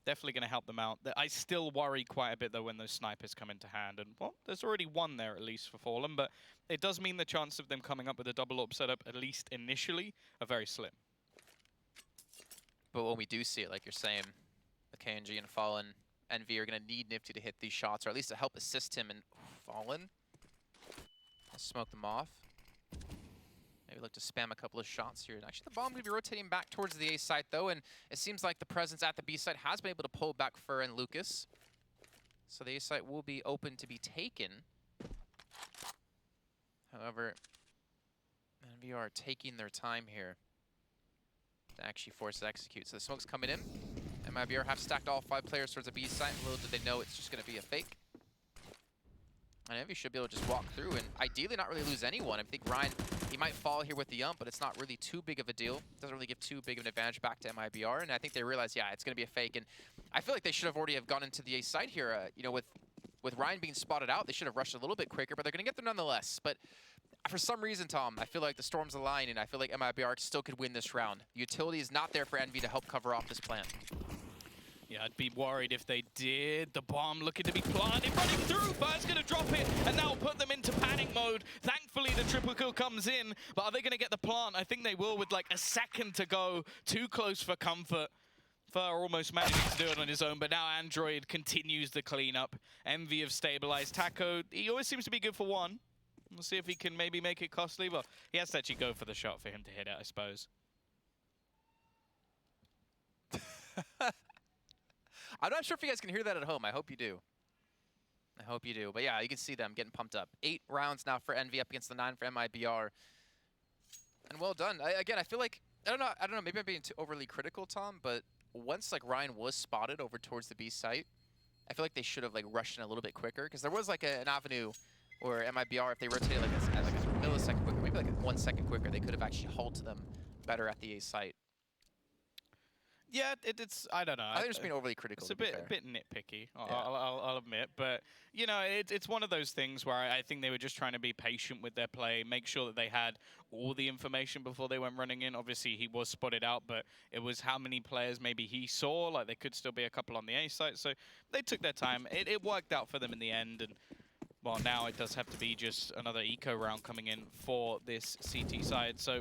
definitely going to help them out. I still worry quite a bit, though, when those snipers come into hand. And, well, there's already one there, at least, for Fallen. But it does mean the chance of them coming up with a double AWP setup, at least initially, are very slim. But when we do see it, like you're saying, the Kenji and Fallen, Envy are going to need Nifty to hit these shots, or at least to help assist him. And Fallen, let's smoke them off. Maybe look to spam a couple of shots here. And actually, the bomb will be rotating back towards the A site, though, and it seems like the presence at the B site has been able to pull back Fer and Lucas. So the A site will be open to be taken. However, Envy are taking their time here to actually force to execute. So the smoke's coming in. MIBR have stacked all 5 players towards the B site. Little did they know it's just going to be a fake. And Envy should be able to just walk through and ideally not really lose anyone. I think Ryan, he might fall here with the ump, but it's not really too big of a deal. Doesn't really give too big of an advantage back to MIBR. And I think they realize, yeah, it's going to be a fake. And I feel like they should have already have gone into the A site here. You know, with Ryan being spotted out, they should have rushed a little bit quicker, but they're going to get there nonetheless. But for some reason, Tom, I feel like the storms align, and I feel like MIBR still could win this round. Utility is not there for Envy to help cover off this plan. Yeah, I'd be worried if they did. The bomb looking to be planted, running through. Fer's going to drop it, and that'll put them into panic mode. Thankfully, the triple kill comes in, but are they going to get the plant? I think they will with like a second to go. Too close for comfort. Fer almost managing to do it on his own, but now Android continues the cleanup. Envy have stabilized. Taco, he always seems to be good for one. We'll see if he can maybe make it costly, but he has to actually go for the shot for him to hit it, I suppose. I'm not sure if you guys can hear that at home. I hope you do. I hope you do. But yeah, you can see them getting pumped up. 8 rounds now for Envy up against the 9 for MIBR. And well done. Again, I feel like, I don't know, maybe I'm being too overly critical, Tom, but once like Ryan was spotted over towards the B site, I feel like they should have like rushed in a little bit quicker, because there was like an avenue where MIBR, if they rotated like a millisecond quicker, maybe like 1 second quicker, they could have actually halted them better at the A site. Yeah, it's I don't know. I think it's being overly critical. It's a bit nitpicky, I'll admit. But, you know, it's one of those things where I think they were just trying to be patient with their play, make sure that they had all the information before they went running in. Obviously, he was spotted out, but it was how many players maybe he saw. Like, there could still be a couple on the A site. So they took their time. It worked out for them in the end. And, well, now it does have to be just another eco round coming in for this CT side. So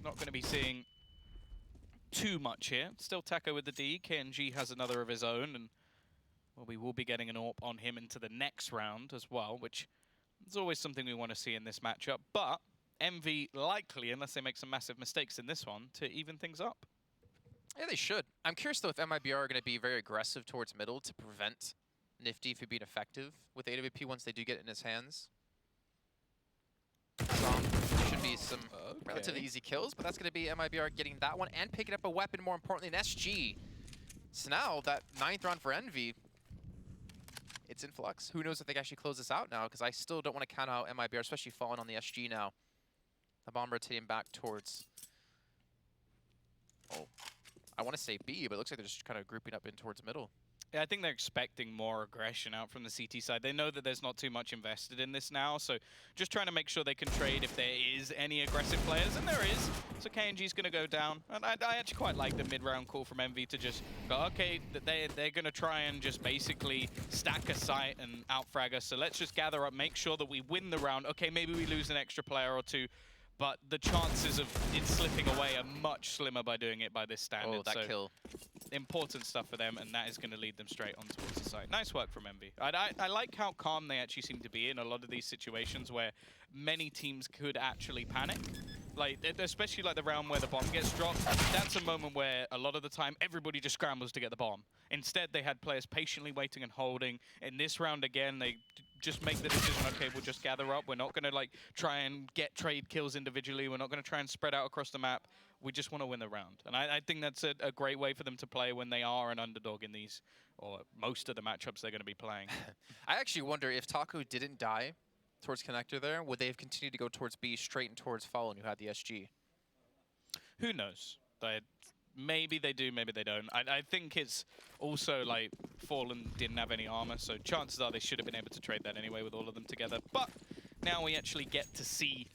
not going to be seeing too much here. Still Taco with the D. Kenji has another of his own, and well, we will be getting an AWP on him into the next round as well, which is always something we want to see in this matchup. But Envy likely, unless they make some massive mistakes in this one, to even things up. Yeah, they should. I'm curious, though, if MIBR are going to be very aggressive towards middle to prevent Nifty from being effective with AWP once they do get it in his hands. Should be some relatively easy kills, but that's going to be MIBR getting that one and picking up a weapon, more importantly, an SG. So now, that 9th round for Envy, it's in flux. Who knows if they can actually close this out now, because I still don't want to count out MIBR, especially falling on the SG now. The bomb rotating back towards... Oh, I want to say B, but it looks like they're just kind of grouping up in towards middle. Yeah, I think they're expecting more aggression out from the CT side. They know that there's not too much invested in this now, so just trying to make sure they can trade if there is any aggressive players, and there is. So Kenji's going to go down. And I actually quite like the mid-round call from Envy to just go, okay, they're going to try and just basically stack a site and out-frag us. So let's just gather up, make sure that we win the round. Okay, maybe we lose an extra player or two, but the chances of it slipping away are much slimmer by doing it by this standard. Oh, that kill. Important stuff for them, and that is going to lead them straight on towards the site. Nice work from Envy. I like how calm they actually seem to be in a lot of these situations where many teams could actually panic. Like, especially like the round where the bomb gets dropped, that's a moment where a lot of the time everybody just scrambles to get the bomb. Instead, they had players patiently waiting and holding. In this round again, they just make the decision, okay, we'll just gather up. We're not going to like try and get trade kills individually. We're not going to try and spread out across the map. We just want to win the round. And I think that's a great way for them to play when they are an underdog in these, or most of the matchups they're going to be playing. I actually wonder if Taco didn't die towards connector there, would they have continued to go towards B straight and towards Fallen, who had the SG? Who knows? Maybe they do, maybe they don't. I think it's also like Fallen didn't have any armor, so chances are they should have been able to trade that anyway with all of them together. But now we actually get to see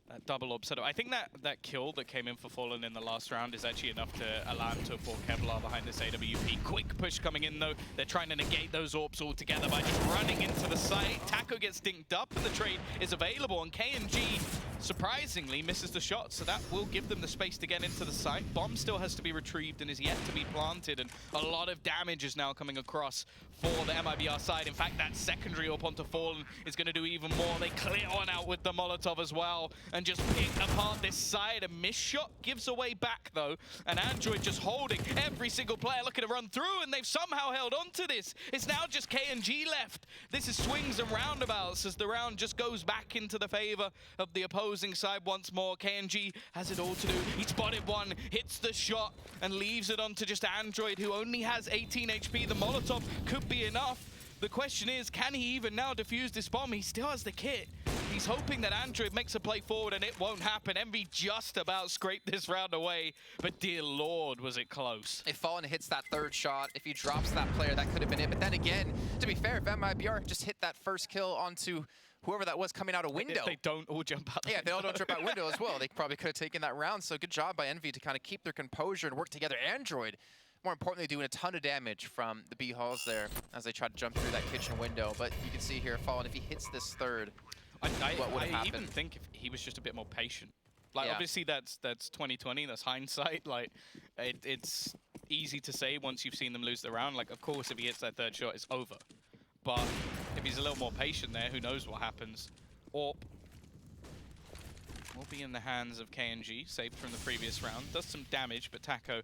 that double orb setup. I think that kill that came in for Fallen in the last round is actually enough to allow him to afford Kevlar behind this AWP. Quick push coming in though. They're trying to negate those orbs altogether by just running into the site. Taco gets dinked up and the trade is available, and KNG surprisingly misses the shot, so that will give them the space to get into the site. Bomb still has to be retrieved and is yet to be planted, and a lot of damage is now coming across for the MIBR side. In fact, that secondary orb onto Fallen is going to do even more. They clear one out with the Molotov as well and just pick apart this side. A missed shot gives away back though, and Android just holding every single player looking to run through, and they've somehow held on to this. It's now just KNG left. This is swings and roundabouts as the round just goes back into the favor of the opposing side once more. KNG has it all to do. He spotted one, hits the shot, and leaves it onto just Android, who only has 18 HP. The Molotov could be enough. The question is, can he even now defuse this bomb? He still has the kit. He's hoping that Android makes a play forward, and it won't happen. Envy just about scraped this round away, but dear Lord, was it close. If Fallen hits that third shot, if he drops that player, that could have been it. But then again, to be fair, if MIBR just hit that first kill onto whoever that was coming out a window. If they don't all jump out. Yeah, if they all don't jump out window as well. They probably could have taken that round. So good job by Envy to kind of keep their composure and work together. Android, more importantly, doing a ton of damage from the B halls there as they try to jump through that kitchen window. But you can see here, Fallen, if he hits this third, what would have happened? I even think if he was just a bit more patient. Like, yeah. Obviously, that's 2020, that's hindsight. Like, it's easy to say once you've seen them lose the round. Like, of course, if he hits that third shot, it's over. But if he's a little more patient there, who knows what happens. Orp will be in the hands of KNG, saved from the previous round. Does some damage, but Taco,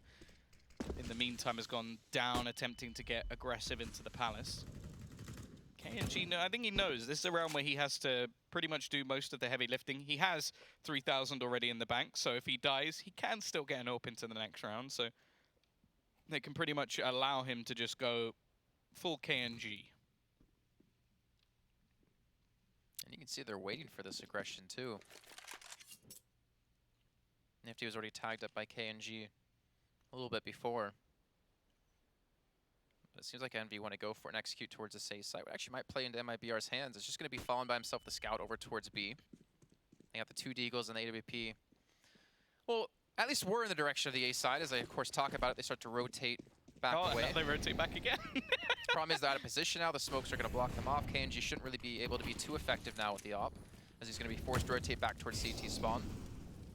in the meantime, has gone down, attempting to get aggressive into the palace. KNG, no, I think he knows. This is a round where he has to pretty much do most of the heavy lifting. He has 3,000 already in the bank, so if he dies, he can still get an AWP into the next round. So they can pretty much allow him to just go full KNG. And you can see they're waiting for this aggression too. Nifty was already tagged up by KNG a little bit before. But it seems like Envy want to go for it and execute towards the safe side. It actually might play into MIBR's hands. It's just going to be Fallen by himself, the scout, over towards B. They got the two Deagles and the AWP. Well, at least we're in the direction of the A side. As I, of course, talk about it, they start to rotate back away. Oh, they rotate back again. Problem is they're out of position now. The smokes are going to block them off. KNG shouldn't really be able to be too effective now with the op, as he's going to be forced to rotate back towards CT spawn.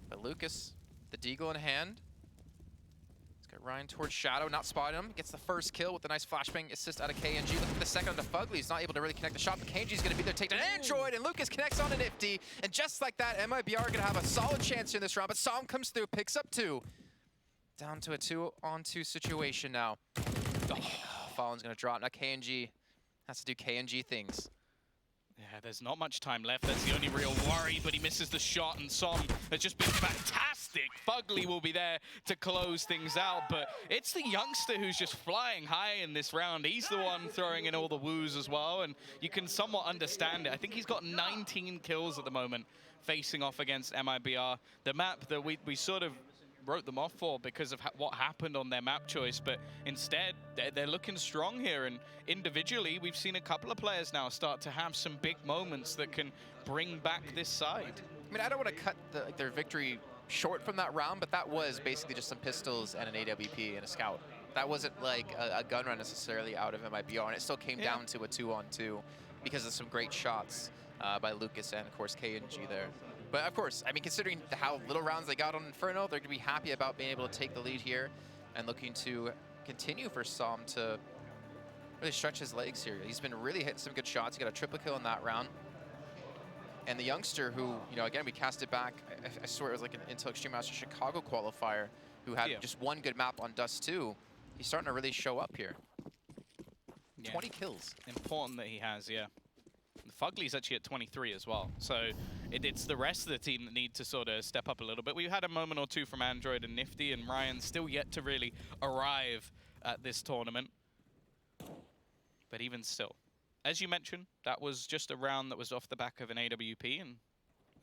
But Lucas, the Deagle in hand. He's got Ryan towards Shadow, not spotting him. Gets the first kill with a nice flashbang assist out of KNG. Look at the second onto Fugly. He's not able to really connect the shot, but KNG's going to be there, take down Android, and Lucas connects on to Nifty. And just like that, MIBR are going to have a solid chance in this round, but Saman comes through, picks up two. Down to a 2-on-2 situation now. Oh, Fallen's gonna drop. Now Kenji has to do Kenji things. Yeah, there's not much time left. That's the only real worry, but he misses the shot, and Som has just been fantastic. Fugly will be there to close things out, but it's the youngster who's just flying high in this round. He's the one throwing in all the woos as well, and you can somewhat understand it. I think he's got 19 kills at the moment facing off against MIBR. The map that we sort of wrote them off for because of what happened on their map choice, but instead they're looking strong here, and individually we've seen a couple of players now start to have some big moments that can bring back this side. I mean, I don't want to cut their victory short from that round, but that was basically just some pistols and an AWP and a scout. That wasn't like a gun run necessarily out of MIBR, and it still came down to a 2-on-2 because of some great shots by Lucas and of course Kenji there. But of course, I mean, considering how little rounds they got on Inferno, they're going to be happy about being able to take the lead here and looking to continue for Som to really stretch his legs here. He's been really hitting some good shots. He got a triple kill in that round. And the youngster who, you know, again, we cast it back, I swear it was like an Intel Extreme Master Chicago qualifier who had just one good map on Dust 2. He's starting to really show up here. 20 kills. Important that he has, yeah. Fugly's actually at 23 as well, so it's the rest of the team that need to sort of step up a little bit. We've had a moment or two from Android and Nifty, and Ryan's still yet to really arrive at this tournament. But even still, as you mentioned, that was just a round that was off the back of an AWP, and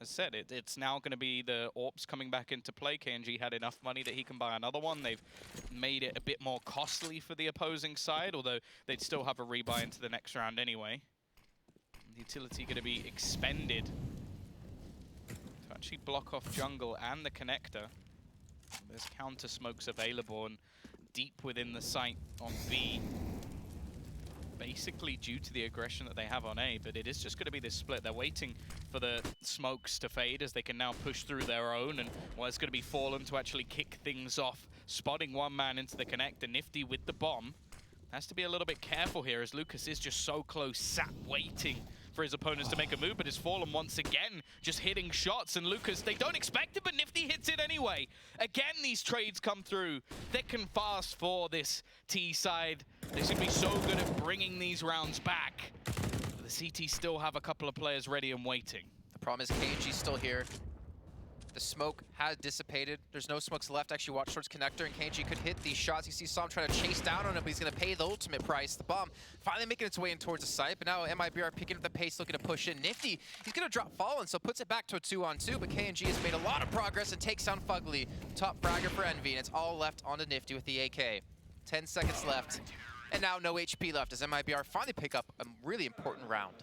as I said, it's now going to be the AWPs coming back into play. Kenji had enough money that he can buy another one. They've made it a bit more costly for the opposing side, although they'd still have a rebuy into the next round anyway. The utility going to be expended to actually block off jungle and the connector. There's counter smokes available and deep within the site on B. Basically due to the aggression that they have on A, but it is just going to be this split. They're waiting for the smokes to fade as they can now push through their own, and well, it's going to be Fallen to actually kick things off, spotting one man into the connector. Nifty with the bomb. Has to be a little bit careful here as Lucas is just so close, sat waiting for his opponents to make a move, but is Fallen once again just hitting shots, and Lucas, they don't expect it, but Nifty hits it anyway. Again, these trades come through thick and fast for this T side. They should be so good at bringing these rounds back. But the CT still have a couple of players ready and waiting. The problem is Kenji's still here. The smoke has dissipated. There's no smokes left. Actually, watch towards connector, and Kenji could hit these shots. You see Som trying to chase down on him, but he's going to pay the ultimate price. The bomb finally making its way in towards the site, but now MIBR picking up the pace, looking to push in. Nifty, he's going to drop Fallen, so puts it back to a 2-on-2, but Kenji has made a lot of progress and takes down Fugly. Top fragger for Envy, and it's all left onto Nifty with the AK. 10 seconds left, and now no HP left as MIBR finally pick up a really important round.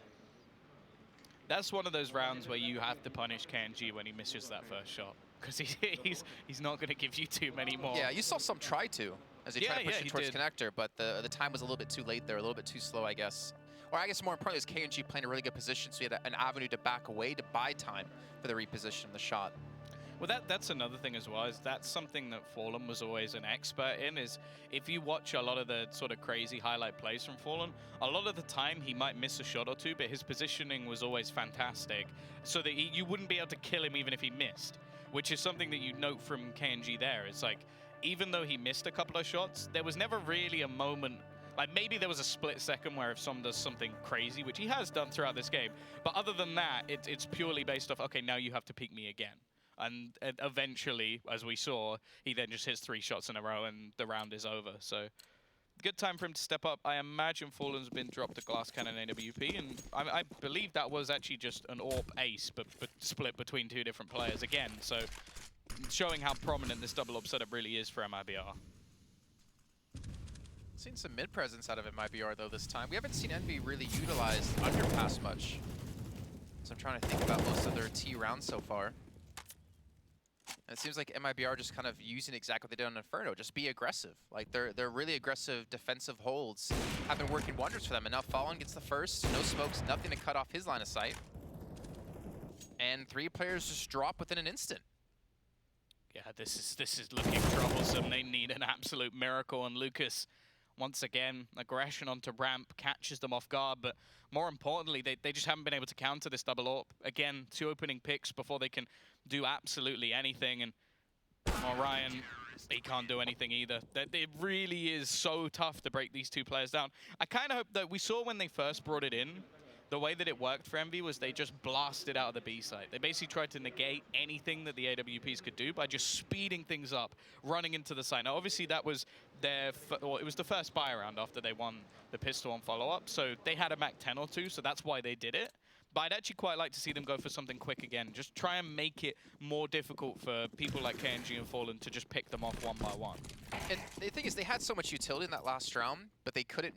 That's one of those rounds where you have to punish Kenji when he misses that first shot, because he's not going to give you too many more. Yeah, you saw some try to as he tried to push towards connector, but the time was a little bit too late there, a little bit too slow, I guess. Or I guess more importantly is KNG playing a really good position, so he had an avenue to back away to buy time for the reposition of the shot. Well, that's another thing as well, is that's something that Fallen was always an expert in, is if you watch a lot of the sort of crazy highlight plays from Fallen, a lot of the time he might miss a shot or two, but his positioning was always fantastic, so that you wouldn't be able to kill him even if he missed, which is something that you note from KNG there. It's like, even though he missed a couple of shots, there was never really a moment, like maybe there was a split second where if Som does something crazy, which he has done throughout this game, but other than that, it's purely based off, okay, now you have to peek me again. And eventually, as we saw, he then just hits 3 shots in a row and the round is over. So, good time for him to step up. I imagine Fallen's been dropped a glass cannon AWP, and I believe that was actually just an AWP ace, but split between 2 different players again. So, showing how prominent this double AWP setup really is for MIBR. Seen some mid-presence out of MIBR though this time. We haven't seen Envy really utilize underpass much. So I'm trying to think about most of their T rounds so far. And it seems like MIBR just kind of using exactly what they did on Inferno, just be aggressive. Like their really aggressive defensive holds have been working wonders for them. And now Fallen gets the first, no smokes, nothing to cut off his line of sight. And 3 players just drop within an instant. Yeah, this is looking troublesome. They need an absolute miracle, and Lucas, once again, aggression onto ramp, catches them off guard, but more importantly, they just haven't been able to counter this double AWP. Again, 2 opening picks before they can do absolutely anything, and Ryan he can't do anything either. It really is so tough to break these two players down. I kind of hope that we saw when they first brought it in, the way that it worked for Envy was they just blasted out of the B site. They basically tried to negate anything that the AWPs could do by just speeding things up, running into the site. Now, obviously, that was their, well, it was the first buy round after they won the pistol on follow-up, so they had a Mac 10 or 2, so that's why they did it. But I'd actually quite like to see them go for something quick again. Just try and make it more difficult for people like Kenji and Fallen to just pick them off one by one. And the thing is, they had so much utility in that last round, but they couldn't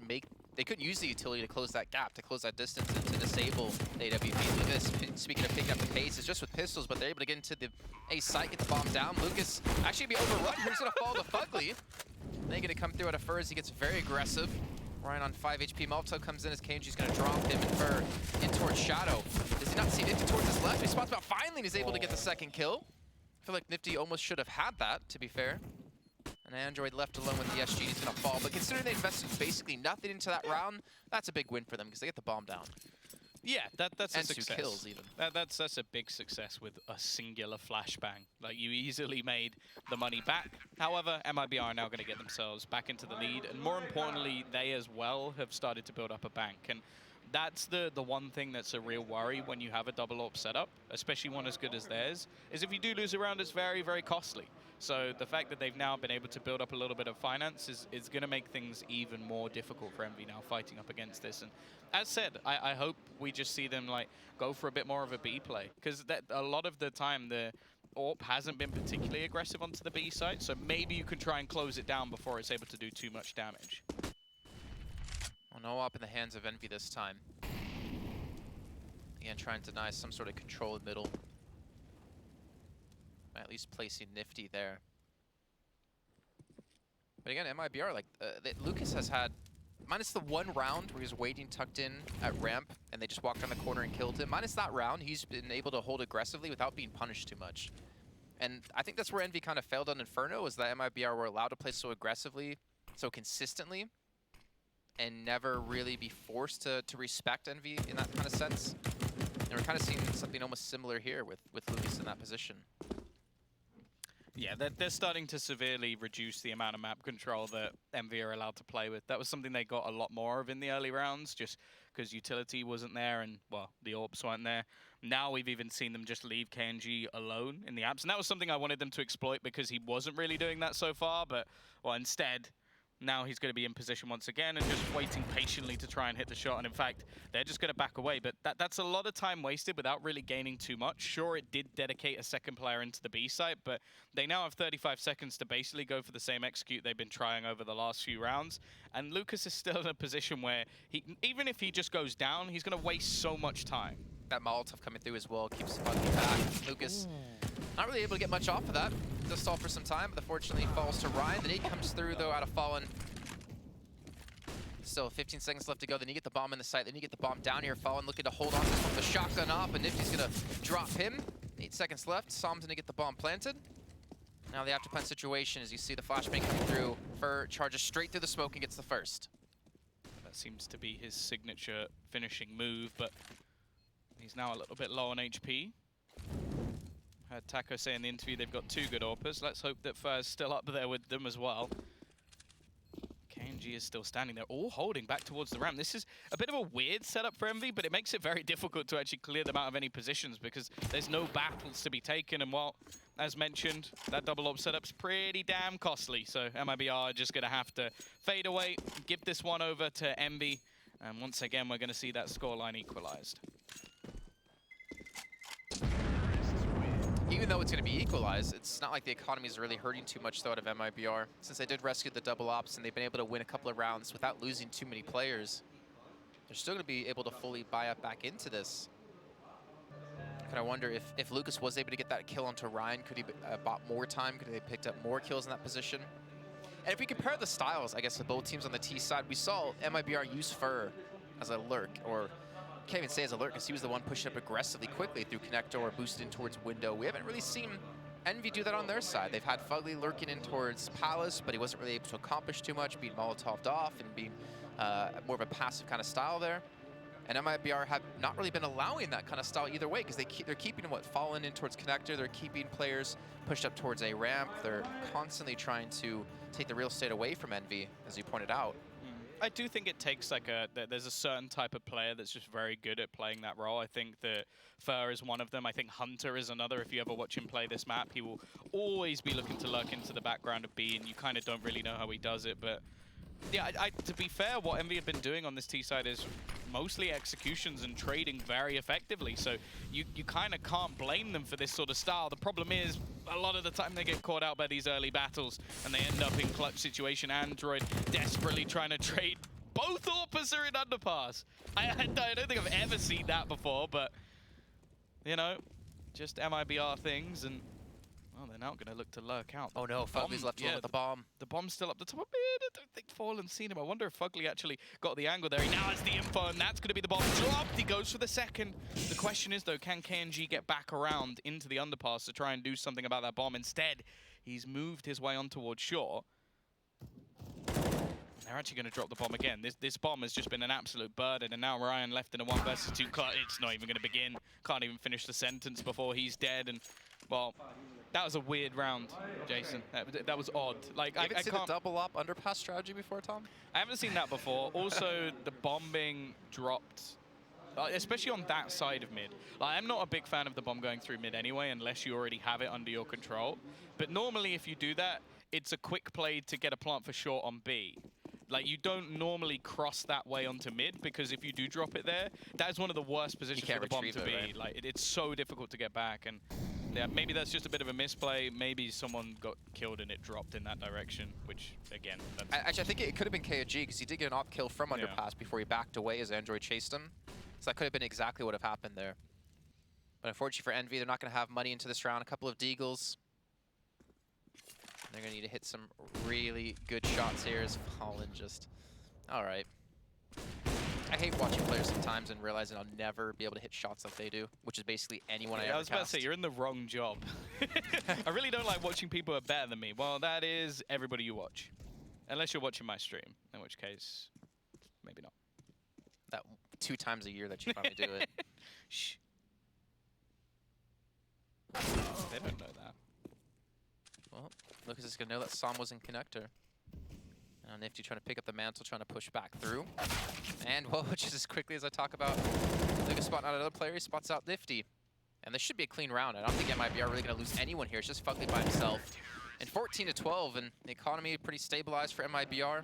use the utility to close that gap, to close that distance, and to disable the AWP. Lucas, speaking of picking up the pace, is just with pistols, but they're able to get into the A site, get the bomb down. Lucas actually be overrun. He's going to fall to Fugly. They're going to come through at a Fur as he gets very aggressive. Ryan on 5 HP. Molotov comes in as Kenji's going to drop him and Fur in towards Shadow. Does he not see Nifty towards his left? He spots about finally and he's able to get the second kill. I feel like Nifty almost should have had that, to be fair. And Android left alone with the SG, he's going to fall. But considering they invested basically nothing into that round, that's a big win for them because they get the bomb down. Yeah, that's a success. 2 kills even. That's a big success with a singular flashbang. Like, you easily made the money back. However, MIBR are now going to get themselves back into the lead. And more importantly, they as well have started to build up a bank. And that's the one thing that's a real worry when you have a double AWP setup, especially one as good as theirs, is if you do lose a round, it's very, very costly. So the fact that they've now been able to build up a little bit of finance is going to make things even more difficult for Envy now fighting up against this. And as said, I hope we just see them like go for a bit more of a B play, because a lot of the time the AWP hasn't been particularly aggressive onto the B side, so maybe you can try and close it down before it's able to do too much damage. Well, no AWP in the hands of Envy this time. Again, trying to deny some sort of control in middle. At least placing Nifty there. But again, MIBR, like, Lucas has had, minus the one round where he was waiting tucked in at ramp and they just walked around the corner and killed him, minus that round, he's been able to hold aggressively without being punished too much. And I think that's where Envy kind of failed on Inferno, was that MIBR were allowed to play so aggressively, so consistently, and never really be forced to respect Envy in that kind of sense. And we're kind of seeing something almost similar here with Lucas in that position. Yeah, they're starting to severely reduce the amount of map control that Envy are allowed to play with. That was something they got a lot more of in the early rounds, just because utility wasn't there and, well, the AWPs weren't there. Now we've even seen them just leave Kenji alone in the apps. And that was something I wanted them to exploit because he wasn't really doing that so far. But, well, instead, now he's going to be in position once again and just waiting patiently to try and hit the shot. And in fact, they're just going to back away. But that's a lot of time wasted without really gaining too much. Sure, it did dedicate a second player into the B site, but they now have 35 seconds to basically go for the same execute they've been trying over the last few rounds. And Lucas is still in a position where even if he just goes down, he's going to waste so much time. That Molotov coming through as well keeps Budge back. Lucas not really able to get much off of that. Does stall for some time, but unfortunately falls to Ryan. The nade comes through though out of Fallen. Still 15 seconds left to go. Then you get the bomb in the site. Then you get the bomb down here. Fallen looking to hold on to the shotgun off, but Nifty's gonna drop him. 8 seconds left. Saman's gonna get the bomb planted. Now the after plant situation, as you see the flashbang coming through. Fur charges straight through the smoke and gets the first. That seems to be his signature finishing move, but he's now a little bit low on HP. Heard Taco say in the interview they've got 2 good AWPers. Let's hope that Fur's still up there with them as well. Kenji is still standing there, all holding back towards the ramp. This is a bit of a weird setup for Envy, but it makes it very difficult to actually clear them out of any positions because there's no battles to be taken. And while, as mentioned, that double AWP setup's pretty damn costly. So MIBR are just going to have to fade away, give this one over to Envy. And once again, we're going to see that scoreline equalized. Even though it's going to be equalized, it's not like the economy is really hurting too much though out of MIBR. Since they did rescue the double ops and they've been able to win a couple of rounds without losing too many players, they're still going to be able to fully buy up back into this. And I wonder if Lucas was able to get that kill onto Ryan, could he bought more time? Could they have picked up more kills in that position? And if we compare the styles, I guess, of both teams on the T side, we saw MIBR use Fur as a lurk, or can't even say as a lurk because he was the one pushing up aggressively quickly through connector or boosted in towards window. We haven't really seen Envy do that on their side. They've had Fugly lurking in towards Palace, but he wasn't really able to accomplish too much, being Molotov'd off and being more of a passive kind of style there. And MIBR have not really been allowing that kind of style either way, because they're keeping what fallen in towards connector. They're keeping players pushed up towards a ramp. They're constantly trying to take the real estate away from Envy, as you pointed out. I do think it takes like there's a certain type of player that's just very good at playing that role. I think that Fur is one of them. I think Hunter is another. If you ever watch him play this map, he will always be looking to lurk into the background of B, and you kind of don't really know how he does it. But yeah, to be fair, what Envy have been doing on this T side is mostly executions and trading very effectively. So you kind of can't blame them for this sort of style. The problem is, a lot of the time they get caught out by these early battles and they end up in clutch situation. Android desperately trying to trade both AWPers are in underpass. I don't think I've ever seen that before, but you know, just MIBR things. And well, they're now going to look to lurk out. Oh no, Fugly's left alone with the bomb. The bomb's still up the top. I don't think Fallen's seen him. I wonder if Fugly actually got the angle there. He now has the info, and that's going to be the bomb dropped. He goes for the second. The question is, though, can Kenji get back around into the underpass to try and do something about that bomb? Instead, he's moved his way on towards shore. They're actually going to drop the bomb again. This bomb has just been an absolute burden, and now Ryan left in a 1 versus 2 cut. It's not even going to begin. Can't even finish the sentence before he's dead. And well, that was a weird round, Jason. That was odd. Like, I can't see the double up underpass strategy before, Tom? I haven't seen that before. Also, the bombing dropped, especially on that side of mid. Like, I'm not a big fan of the bomb going through mid anyway, unless you already have it under your control. But normally, if you do that, it's a quick play to get a plant for short on B. Like, you don't normally cross that way onto mid, because if you do drop it there, that is one of the worst positions for the bomb to be. Right? Like, it's so difficult to get back. And yeah, maybe that's just a bit of a misplay. Maybe someone got killed and it dropped in that direction, which, again... Actually, I think it could have been KG, because he did get an op kill from underpass before he backed away as Android chased him. So that could have been exactly what have happened there. But unfortunately for Envy, they're not going to have money into this round. A couple of deagles. They're going to need to hit some really good shots here as Fallen just... All right. I hate watching players sometimes and realizing I'll never be able to hit shots like they do, which is basically anyone I ever I was about to say, you're in the wrong job. I really don't like watching people who are better than me. Well, that is everybody you watch. Unless you're watching my stream, in which case, maybe not. That 2 times a year that you finally do it. Shh. They don't know that. Well, Lucas is going to know that Sam was in connector. Now Nifty trying to pick up the mantle, trying to push back through. And, well, just as quickly as I talk about Lucas spotting out another player, he spots out Nifty. And this should be a clean round. I don't think MIBR are really going to lose anyone here. It's just Fugly by himself. And 14-12, and the economy pretty stabilized for MIBR.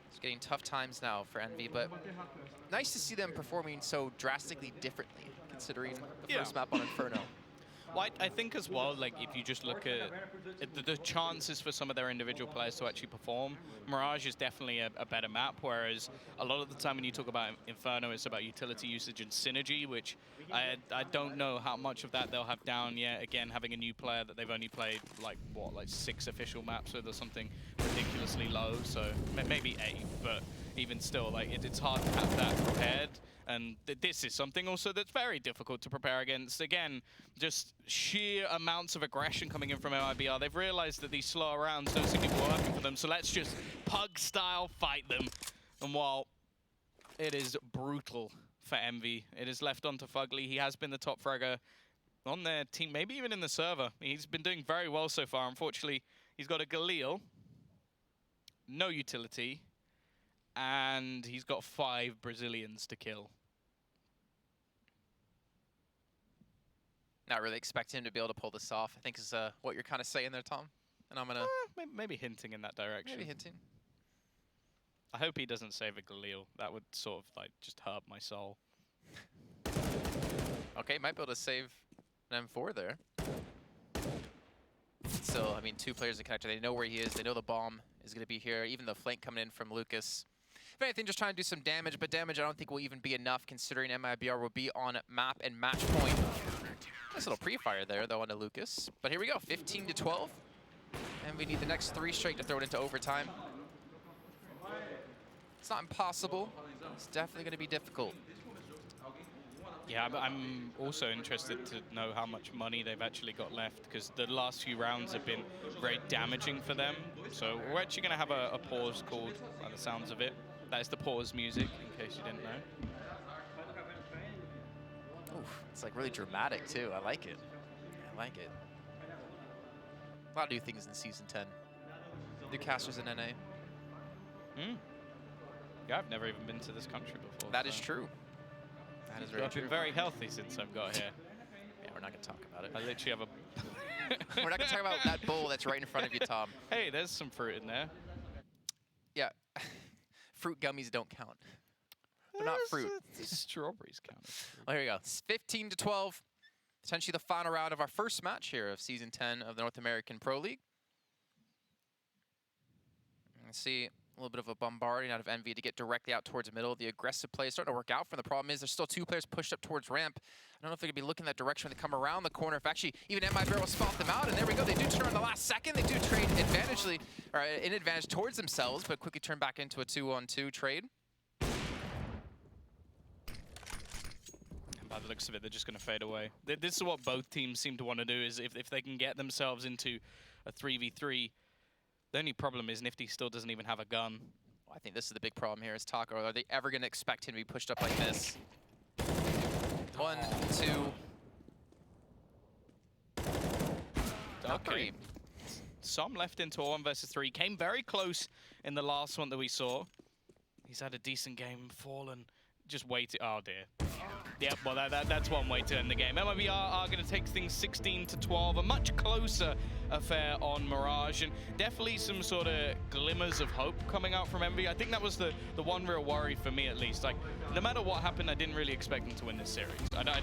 It's getting tough times now for Envy, but nice to see them performing so drastically differently, considering the first map on Inferno. Well, I think as well, like, if you just look at the chances for some of their individual players to actually perform, Mirage is definitely a better map, whereas a lot of the time when you talk about Inferno, it's about utility usage and synergy, which I don't know how much of that they'll have down yet. Again, having a new player that they've only played, like, what, like 6 official maps with or something ridiculously low, so maybe 8, but even still, like, it's hard to have that prepared. And this is something also that's very difficult to prepare against. Again, just sheer amounts of aggression coming in from MIBR. They've realized that these slower rounds don't seem to be working for them, so let's just pug-style fight them. And while it is brutal for Envy, it is left onto Fugly. He has been the top fragger on their team, maybe even in the server. He's been doing very well so far. Unfortunately, he's got a Galil, no utility, and he's got 5 Brazilians to kill. Not really expecting him to be able to pull this off, I think is what you're kind of saying there, Tom. And I'm going to... maybe hinting in that direction. Maybe hinting. I hope he doesn't save a Galil. That would sort of, like, just hurt my soul. Okay, might be able to save an M4 there. So, I mean, 2 players in connector. They know where he is. They know the bomb is going to be here. Even the flank coming in from Lucas. If anything, just trying to do some damage. But damage I don't think will even be enough, considering MIBR will be on map and match point. Nice little pre-fire there, though, onto Lucas. But here we go, 15-12. And we need the next 3 straight to throw it into overtime. It's not impossible. It's definitely going to be difficult. Yeah, but I'm also interested to know how much money they've actually got left, because the last few rounds have been very damaging for them. So we're actually going to have a pause called, by the sounds of it. That is the pause music, in case you didn't know. Oof, it's like really dramatic too. I like it. I like it. A lot of new things in Season 10. New casters in NA. Yeah, I've never even been to this country before. That is true. That is very I've true. been very healthy since I've got here. Yeah, we're not going to talk about it. I literally have a... We're not going to talk about that bowl that's right in front of you, Tom. Hey, there's some fruit in there. Yeah. Fruit gummies don't count. They're not fruit. Strawberries count. Well, here we go. It's 15-12. Potentially the final round of our first match here of Season 10 of the North American Pro League. You see a little bit of a bombarding out of Envy to get directly out towards the middle. The aggressive play is starting to work out for them. The problem is there's still 2 players pushed up towards ramp. I don't know if they're going to be looking that direction when they come around the corner. If actually even MIBR will spot them out, and there we go. They do turn on the last second. They do trade in advantage towards themselves, but quickly turn back into a 2-on-2 trade. By the looks of it, they're just going to fade away. This is what both teams seem to want to do, is if they can get themselves into a 3v3. The only problem is Nifty still doesn't even have a gun. Well, I think this is the big problem here is Taco. Are they ever going to expect him to be pushed up like this? 1, 2. Okay. Some left into 1 versus 3. Came very close in the last one that we saw. He's had a decent game, fallen. Just waited. Oh dear. Yep, well that's one way to end the game. MIBR are going to take things 16-12, a much closer affair on Mirage, and definitely some sort of glimmers of hope coming out from Envy. I think that was the one real worry for me, at least. Like, no matter what happened, I didn't really expect them to win this series. I know